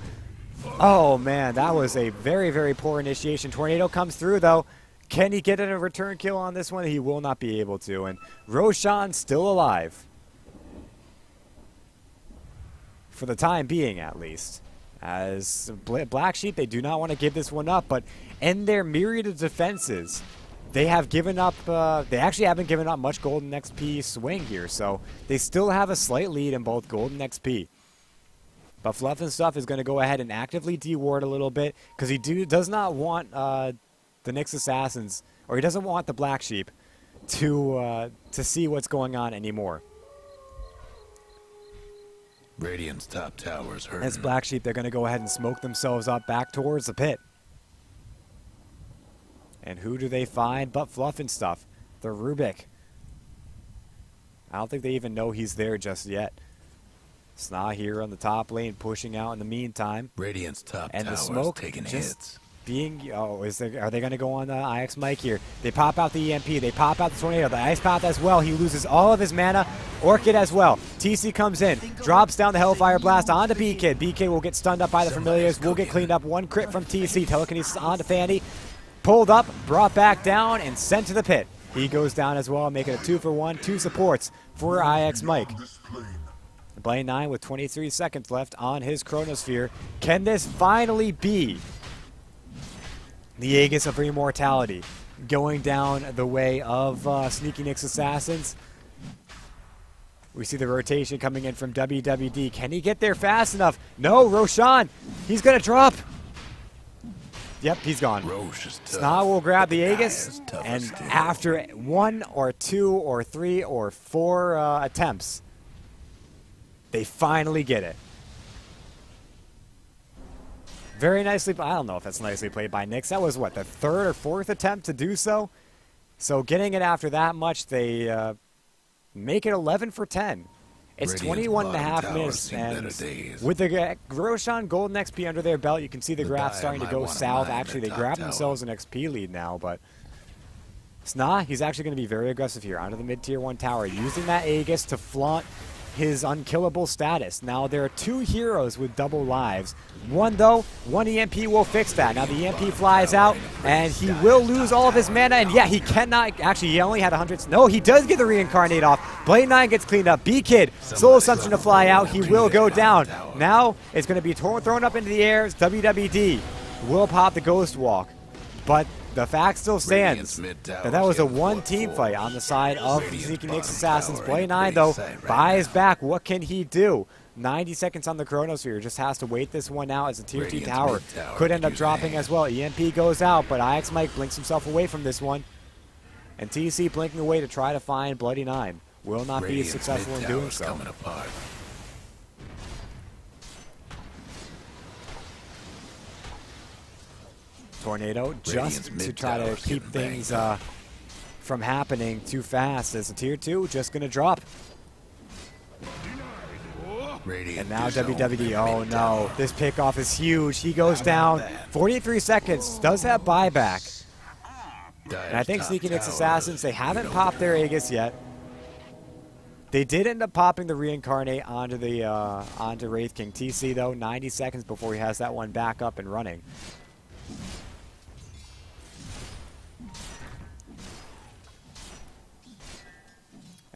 Oh, man, that was a very, very poor initiation. Tornado comes through, though. Can he get a return kill on this one? He will not be able to. And Roshan still alive. For the time being, at least. As Black Sheep, they do not want to give this one up. But in their myriad of defenses, they have given up, they actually haven't given up much golden XP swing here. So they still have a slight lead in both golden XP. But Fluff and Stuff is going to go ahead and actively deward a little bit. Because he does not want the Nyx Assassins, or he doesn't want the Black Sheep to see what's going on anymore. Radiant's top tower's hurting. As Black Sheep, they're going to go ahead and smoke themselves up back towards the pit. And who do they find but Fluff and Stuff? The Rubik. I don't think they even know he's there just yet. Sna here on the top lane, pushing out in the meantime. Radiant's top and the tower's smoke taking just hits. Being, are they going to go on the IX Mike here? They pop out the EMP. They pop out the Tornado. The Ice Path as well. He loses all of his mana. Orchid as well. TC comes in. Drops down the Hellfire Blast onto B-Kid. B-Kid will get stunned up by the Familiars. Will get cleaned up. One crit from TC. Telekinesis onto Fanny. Pulled up, brought back down, and sent to the pit. He goes down as well, making a 2-for-1. 2 supports for IX Mike. Blade 9 with 23 seconds left on his Chronosphere. Can this finally be the Aegis of Immortality going down the way of Sneaky Nyx Assassins? We see the rotation coming in from WWD. Can he get there fast enough? No, Roshan. He's going to drop. Yep, he's gone. Sna will grab the Aegis, and after 1 or 2 or 3 or 4 attempts, they finally get it. Very nicely, I don't know if that's nicely played by Nyx. That was, what, the 3rd or 4th attempt to do so? So getting it after that much, they make it 11 for 10. It's 21.5 minutes, and with the Roshan Golden XP under their belt, you can see the graph starting to go south. Actually, they grabbed themselves an XP lead now, but Sna, he's actually going to be very aggressive here onto the mid-tier 1 tower, using that Aegis to flaunt his unkillable status. Now, there are 2 heroes with double lives. One, though, 1 EMP will fix that. Now, the EMP flies out, and he will lose all of his mana, and yeah, he cannot, actually, he only had 100. No, he does get the Reincarnate off. Blade 9 gets cleaned up. B-Kid, Soul Assumption to fly out. He will go down. Now, it's going to be thrown up into the air. WWD will pop the Ghost Walk, but the fact still stands that was a 1-team fight on the side of Sneaky Nyx Assassins. Blade 9, though, buys back. What can he do? 90 seconds on the Chronosphere. Just has to wait this one out as a tier 2 tower. Could end up dropping as well. EMP goes out, but IX Mike blinks himself away from this one. And TC blinking away to try to find Bloody 9. Will not be successful in doing so. Tornado just to try to keep things from happening too fast, as a tier 2 just going to drop. And now WWD, oh no, this pickoff is huge. He goes down, 43 seconds, does have buyback. And I think Sneaky Nyx Assassins, they haven't popped their Aegis yet. They did end up popping the Reincarnate onto the onto Wraith King. TC, though, 90 seconds before he has that one back up and running.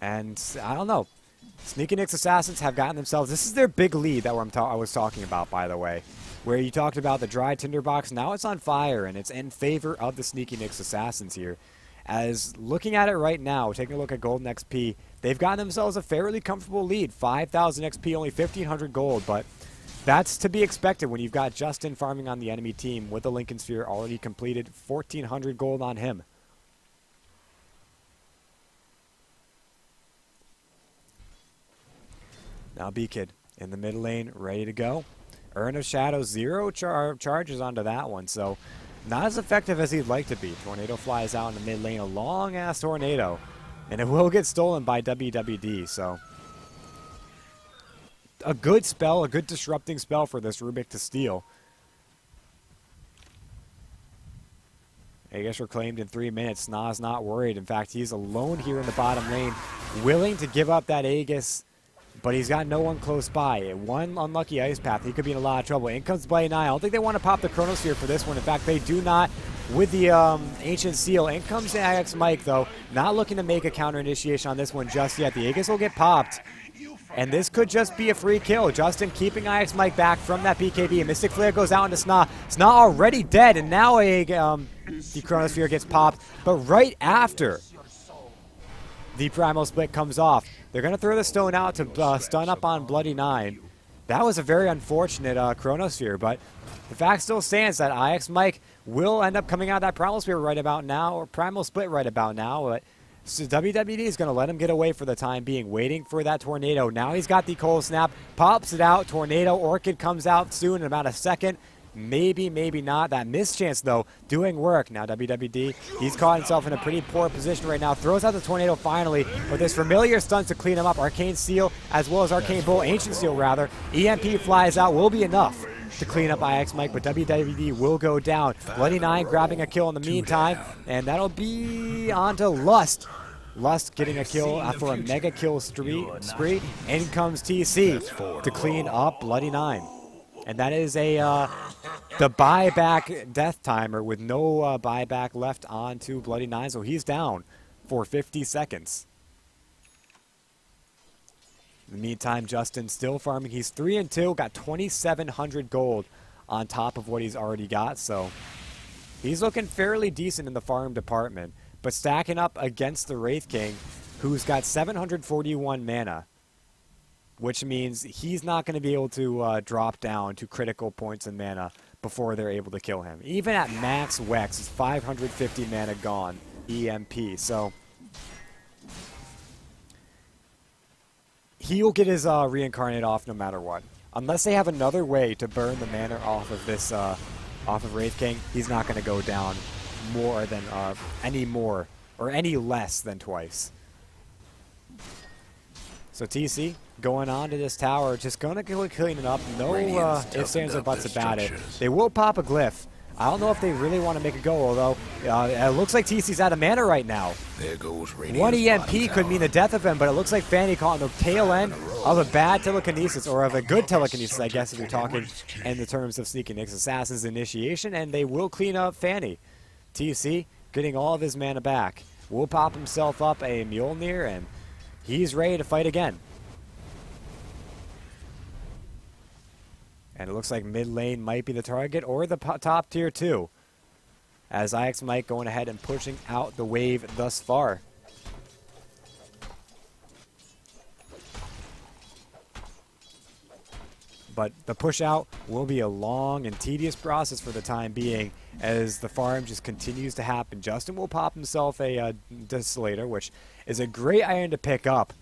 And I don't know. Sneaky Nyx Assassins have gotten themselves... This is their big lead that I was talking about, by the way. Where you talked about the dry tinderbox. Now it's on fire, and it's in favor of the Sneaky Nyx Assassins here. As looking at it right now, taking a look at Golden XP, they've gotten themselves a fairly comfortable lead. 5,000 XP, only 1,500 gold, but that's to be expected when you've got Justin farming on the enemy team with the Lincoln Sphere already completed. 1,400 gold on him. Now B-Kid in the mid lane, ready to go. Urn of Shadow, 0 charges onto that one, so not as effective as he'd like to be. Tornado flies out in the mid lane, a long-ass tornado, and it will get stolen by WWD, so a good spell, a good disrupting spell for this Rubik to steal. Aegis reclaimed in 3 minutes. Sna's not worried. In fact, he's alone here in the bottom lane, willing to give up that Aegis, but he's got no one close by. One unlucky Ice Path, he could be in a lot of trouble. In comes Blade 9. I don't think they want to pop the Chronosphere for this one. In fact, they do not. with the Ancient Seal. In comes the Ajax Mike, though. Not looking to make a counter initiation on this one just yet. The Aegis will get popped. And this could just be a free kill. Justin keeping Ajax Mike back from that BKB. Mystic Flare goes out into Sna. Sna already dead, and now the Chronosphere gets popped. But right after the Primal Split comes off, they're going to throw the stone out to stun up on Bloody 9. That was a very unfortunate Chronosphere, but the fact still stands that Ajax Mike will end up coming out of that Primal Sphere right about now, or Primal Split right about now. But so WWD is going to let him get away for the time being, waiting for that Tornado. Now he's got the Cold Snap, pops it out, Tornado, Orchid comes out soon in about a second. Maybe, maybe not. That missed chance, though, doing work. Now WWD, he's caught himself in a pretty poor position right now. Throws out the Tornado finally, but there's familiar stunts to clean him up. Arcane Seal, as well as Arcane Bolt, Ancient Seal, rather. EMP flies out, will be enough to clean up Ajax Mike, but WWD will go down. Bloody 9 grabbing a kill in the meantime, and that'll be onto Lust. Lust getting a kill for a mega kill spree. In comes TC to clean up Bloody 9. And that is the buyback death timer with no buyback left onto Bloody 9, so he's down for 50 seconds. In the meantime, Justin still farming. He's 3-2, got 2,700 gold on top of what he's already got, so he's looking fairly decent in the farm department. But stacking up against the Wraith King, who's got 741 mana, which means he's not going to be able to drop down to critical points in mana before they're able to kill him. Even at max Wex, it's 550 mana gone, EMP. So he'll get his reincarnate off no matter what. Unless they have another way to burn the mana off of this, off of Wraith King, he's not going to go down more than any more or any less than twice. So TC going on to this tower, just going to clean it up. No ifs, ands, or buts about it. They will pop a glyph. I don't know if they really want to make a go, although it looks like TC's out of mana right now. There goes One EMP could mean the death of him, but it looks like Fanny caught on the tail end of a bad telekinesis, or of a good telekinesis, I guess, if you're talking in the terms of Sneaking Nick's Assassin's initiation, and they will clean up Fanny. TC getting all of his mana back. Will pop himself up a Mjolnir, and he's ready to fight again. And it looks like mid lane might be the target, or the top tier too, as Ajax Mike going ahead and pushing out the wave thus far. But the push out will be a long and tedious process for the time being, as the farm just continues to happen. Justin will pop himself a Desolator, which is a great iron to pick up,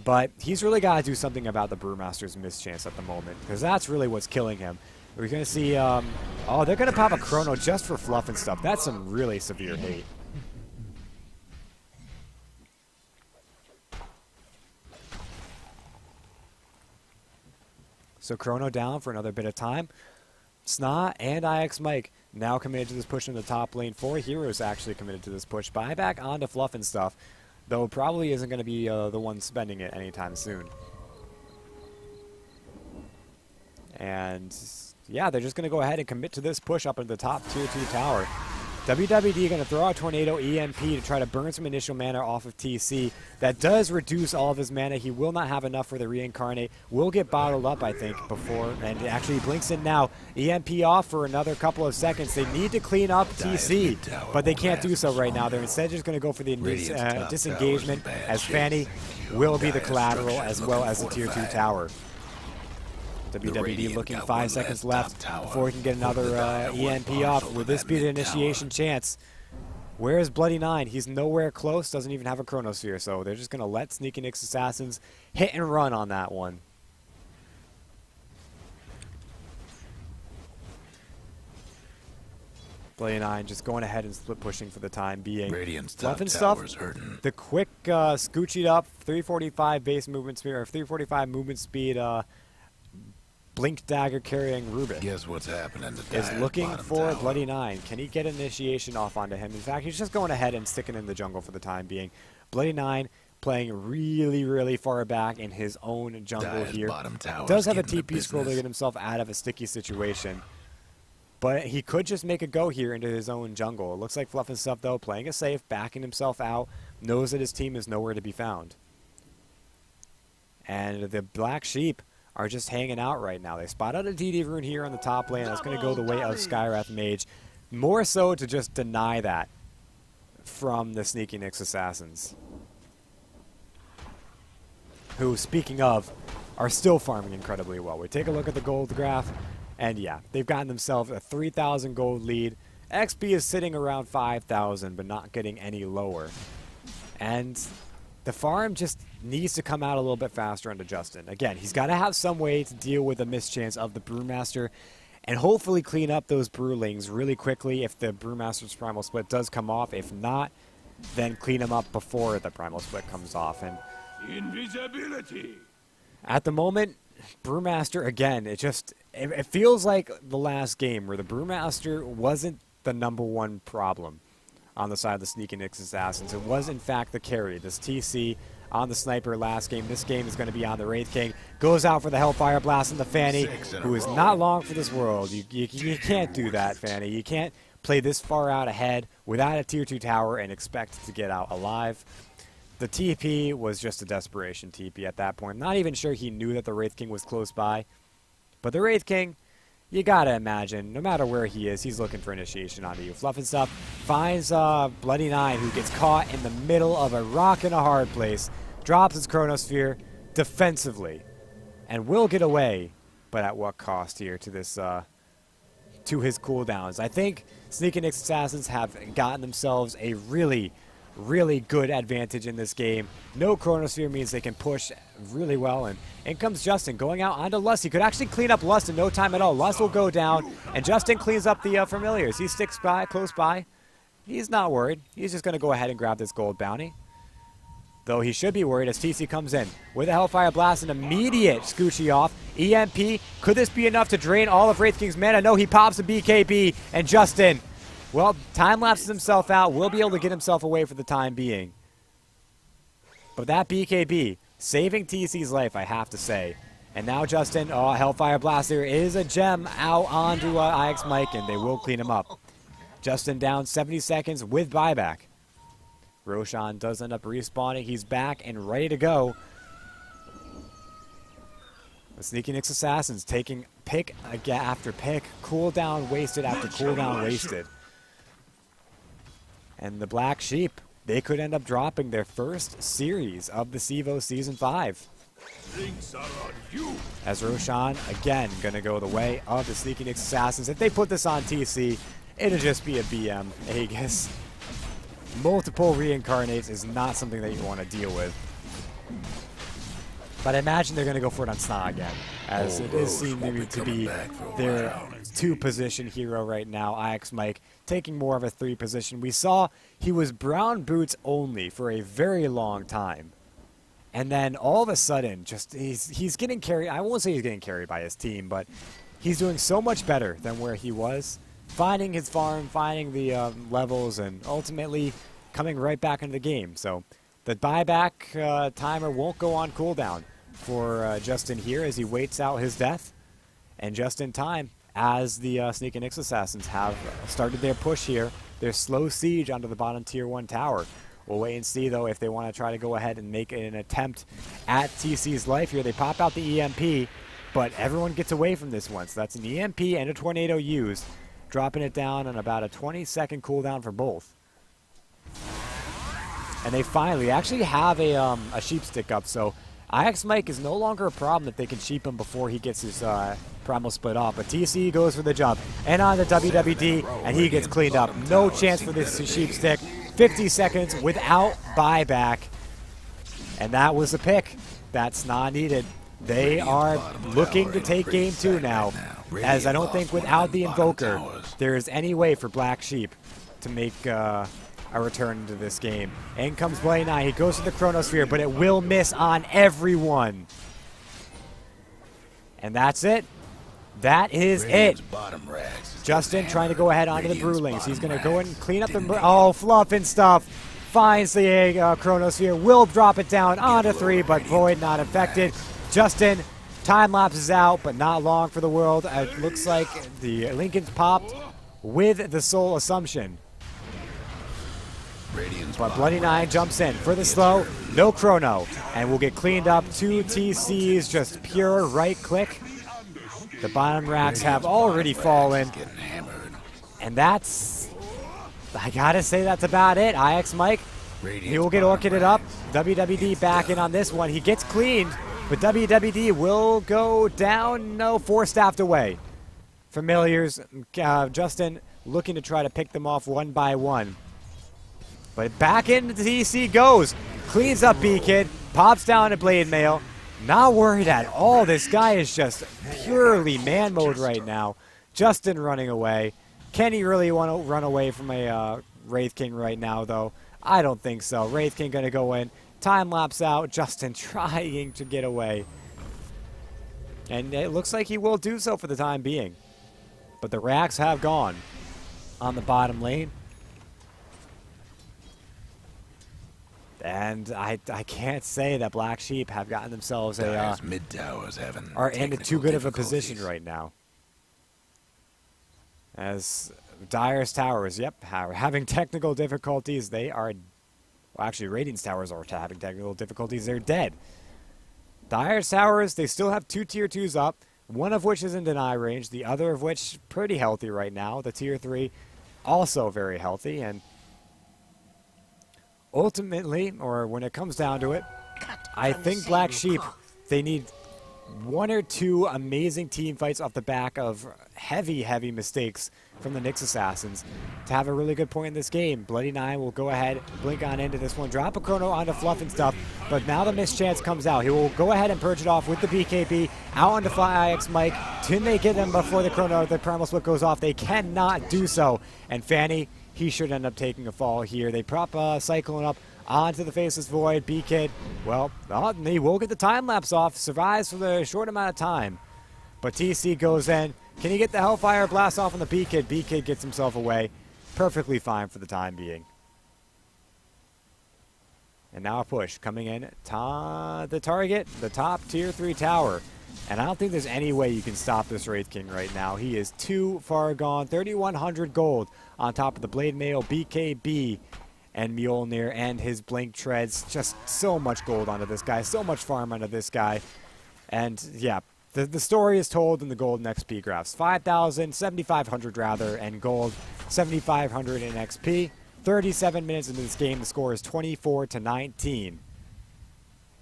but he's really got to do something about the Brewmaster's mischance at the moment, because that's really what's killing him. We're going to see, oh, they're going to pop a Chrono just for fluff and stuff. That's some really severe hate. So Chrono down for another bit of time. Sna and Ajax Mike now committed to this push in the top lane. 4 heroes actually committed to this push. Buyback onto fluff and stuff, though probably isn't going to be the one spending it anytime soon. And yeah, they're just going to go ahead and commit to this push up into the top tier 2 tower. WWD going to throw out Tornado EMP to try to burn some initial mana off of TC. That does reduce all of his mana. He will not have enough for the Reincarnate. Will get bottled up, I think, before. And actually blinks in now. EMP off for another couple of seconds. They need to clean up TC, but they can't do so right now. They're instead just going to go for the disengagement, as Fanny will be the collateral as well as the tier 2 tower. WWD looking 5 seconds left before he can get another EMP off. Will this be the initiation chance? Where is Bloody 9? He's nowhere close, doesn't even have a Chronosphere, so they're just going to let Sneaking Nick's Assassins hit and run on that one. Bloody 9 just going ahead and split pushing for the time being. Fluff and stuff, the quick scoochied up 345 base movement speed, or 345 movement speed Blink Dagger carrying Rubik. Guess what's happening to is looking for tower. Bloody 9. Can he get initiation off onto him? In fact, he's just going ahead and sticking in the jungle for the time being. Bloody 9 playing really, really far back in his own jungle here. Does have a TP scroll to get himself out of a sticky situation. But he could just make a go here into his own jungle. It looks like Fluff and Stuff, though, playing it safe, backing himself out, knows that his team is nowhere to be found. And the Black Sheep are just hanging out right now. They spot out a DD rune here on the top lane. That's going to go the way of Skywrath Mage. More so to just deny that from the Sneaky Nyx Assassins. Who, speaking of, are still farming incredibly well. We take a look at the gold graph, and yeah, they've gotten themselves a 3,000 gold lead. XP is sitting around 5,000, but not getting any lower. And the farm just needs to come out a little bit faster onto Justin. Again, he's got to have some way to deal with the mischance of the Brewmaster and hopefully clean up those Brewlings really quickly if the Brewmaster's Primal Split does come off. If not, then clean them up before the Primal Split comes off. And Invisibility. at the moment, Brewmaster, again, it feels like the last game where the Brewmaster wasn't the #1 problem on the side of the Sneaky Nyx Assassins. It was, in fact, the carry. This TC on the Sniper last game. This game is going to be on the Wraith King. Goes out for the Hellfire Blast on the Fanny, who is not long for this world. You can't do that, Fanny. You can't play this far out ahead without a Tier 2 tower and expect to get out alive. The TP was just a desperation TP at that point. Not even sure he knew that the Wraith King was close by. But the Wraith King, you gotta imagine, no matter where he is, he's looking for initiation onto you. Fluff and Stuff finds Bloody Nine, who gets caught in the middle of a rock and a hard place, drops his Chronosphere defensively, and will get away, but at what cost here to this, to his cooldowns. I think Sneaky Nyx Assassins have gotten themselves a really good advantage in this game. No Chronosphere means they can push really well, and in comes Justin going out onto Lust. He could actually clean up Lust in no time at all. Lust will go down, and Justin cleans up the Familiars. He sticks by, close by. He's not worried. He's just going to go ahead and grab this gold bounty. Though he should be worried as TC comes in with a Hellfire Blast, an immediate Scoochie off. EMP, could this be enough to drain all of Wraith King's mana? No, he pops a BKB, and Justin, well, time-lapses himself out, will be able to get himself away for the time being. But that BKB, saving TC's life, I have to say. And now Justin, oh, Hellfire Blast, there is a gem out onto IX Mike, and they will clean him up. Justin down 70 seconds with buyback. Roshan does end up respawning. He's back and ready to go. The Sneaky Nyx Assassins taking pick after pick, cooldown wasted after cooldown wasted. And the Black Sheep, they could end up dropping their first series of the CEVO Season 5. As Roshan, again, going to go the way of the Sneaky Nyx Assassins. If they put this on TC, it'll just be a BM Aegis. Multiple reincarnates is not something that you want to deal with. But I imagine they're going to go for it on Sna again, as it is seeming to be their 2-position hero right now. IX Mike taking more of a 3 position. We saw he was brown boots only for a very long time. And then all of a sudden, just he's getting carried. I won't say he's getting carried by his team, but he's doing so much better than where he was. Finding his farm, finding the levels, and ultimately coming right back into the game. So the buyback timer won't go on cooldown for Justin here as he waits out his death. And just in time, as the Sneaky Nyx Assassins have started their push here, their slow siege onto the bottom Tier 1 tower. We'll wait and see, though, if they want to try to go ahead and make an attempt at TC's life here. They pop out the EMP, but everyone gets away from this one. So that's an EMP and a Tornado used, dropping it down on about a 20-second cooldown for both. And they finally actually have a sheep stick up, so IX Mike is no longer a problem if they can sheep him before he gets his primal split off. But TC goes for the jump, and on the WWD, and he gets cleaned up. No chance for this sheep stick. 50 seconds without buyback. And that was the pick. That's not needed. They are looking to take game 2 now, as I don't think without the Invoker, there is any way for Black Sheep to make a return into this game. In comes Bloody Nine. He goes to the Chronosphere, but it will miss on everyone. And that's it. That is it. Justin trying to go ahead onto the Brewlings. He's going to go and clean up the... Oh, Fluff and Stuff finds the Chronosphere. Will drop it down onto 3, but Void not affected. Justin Time lapse is out, but not long for the world. It looks like the Lincoln's popped with the Soul Assumption. But Bloody Nine jumps in for the slow, no chrono, and will get cleaned up. 2 TCs, just pure right click. The bottom racks have already fallen. And that's, I gotta say, that's about it. IX Mike, he will get orchided up. WWD back in on this one. He gets cleaned, but WWD will go down. No, 4 staffed away. Familiars, Justin looking to try to pick them off one by one. But back into the TC goes. Cleans up B-Kid. Pops down to Blade Mail. Not worried at all. This guy is just purely man mode right now. Justin running away. Can he really want to run away from a Wraith King right now, though? I don't think so. Wraith King going to go in. Time lapse out. Justin trying to get away. And it looks like he will do so for the time being. But the racks have gone on the bottom lane. And I can't say that Black Sheep have gotten themselves a are in too good of a position right now. As Dire's Towers, yep, are having technical difficulties. They are, well, actually, Radiant's Towers are having technical difficulties. They're dead. Dire's Towers, they still have 2 tier 2s up, one of which is in deny range, the other of which pretty healthy right now. The tier 3 also very healthy, and ultimately, or when it comes down to it, I think Black Sheep, they need 1 or 2 amazing team fights off the back of heavy, heavy mistakes from the Nyx Assassins to have a really good point in this game. Bloody Nine will go ahead, blink on into this one, drop a chrono onto Fluff and stuff, but now the mischance comes out. He will go ahead and purge it off with the BKB, out onto IX Mike. Can they get them before the chrono, the Primal Split goes off? They cannot do so, and Fanny, he should end up taking a fall here. They prop Cyclone up onto the Faceless Void. B-Kid, well, he will get the time lapse off. Survives for the short amount of time. But TC goes in. Can he get the Hellfire Blast off on the B-Kid? B-Kid gets himself away. Perfectly fine for the time being. And now a push coming in. The target, the top tier 3 tower. And I don't think there's any way you can stop this Wraith King right now. He is too far gone. 3,100 gold on top of the Blade Mail, BKB, and Mjolnir, and his Blink Treads. Just so much gold onto this guy. So much farm onto this guy. And, yeah, the story is told in the golden XP graphs. 5,000, 7,500 rather, and gold, 7,500 in XP. 37 minutes into this game, the score is 24-19.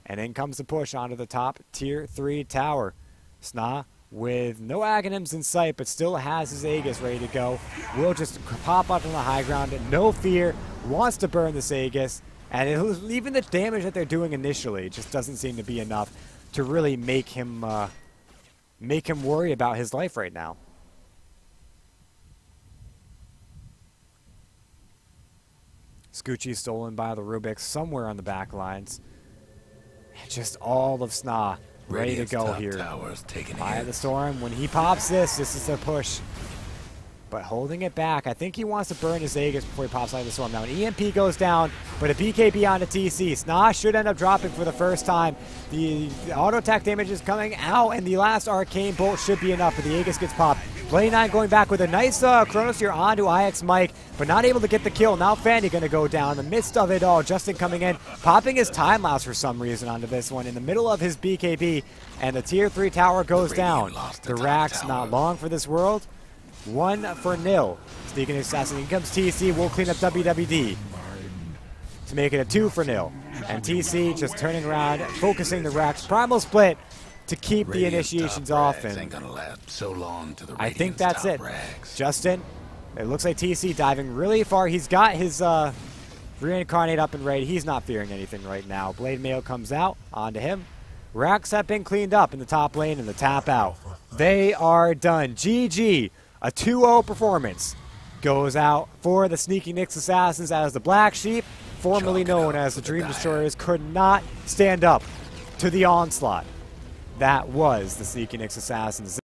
And in comes the push onto the top tier 3 tower. Sna, with no Aghanims in sight, but still has his Aegis ready to go, will just pop up on the high ground. No fear, wants to burn this Aegis. And even the damage that they're doing initially just doesn't seem to be enough to really make him worry about his life right now. Scoochie stolen by the Rubik somewhere on the back lines. Just all of Sna ready to go here. By the Storm, when he pops this is a push. But holding it back, I think he wants to burn his Aegis before he pops out of the Storm. Now an EMP goes down, but a BKB onto TC. Sna should end up dropping for the first time. The auto attack damage is coming out, and the last Arcane Bolt should be enough, but the Aegis gets popped. Blade 9 going back with a nice Chronosphere onto IX Mike, but not able to get the kill. Now Fanny going to go down. In the midst of it all, Justin coming in, popping his time lapse for some reason onto this one in the middle of his BKB, and the tier 3 tower goes down. The rack's not long for this world. 1-0. Sneaking Assassin. Here comes TC. Will clean up WWD to make it a 2-0. And TC just turning around, focusing the racks. Primal Split to keep the initiations off. And I think that's it. Justin, it looks like TC diving really far. He's got his Reincarnate up and ready. He's not fearing anything right now. Blade Mail comes out onto him. Racks have been cleaned up in the top lane and the tap out. They are done. GG. A 2-0 performance goes out for the Sneaky Nyx Assassins as the Black Sheep, formerly known as the Dream Destroyers, could not stand up to the onslaught that was the Sneaky Nyx Assassins.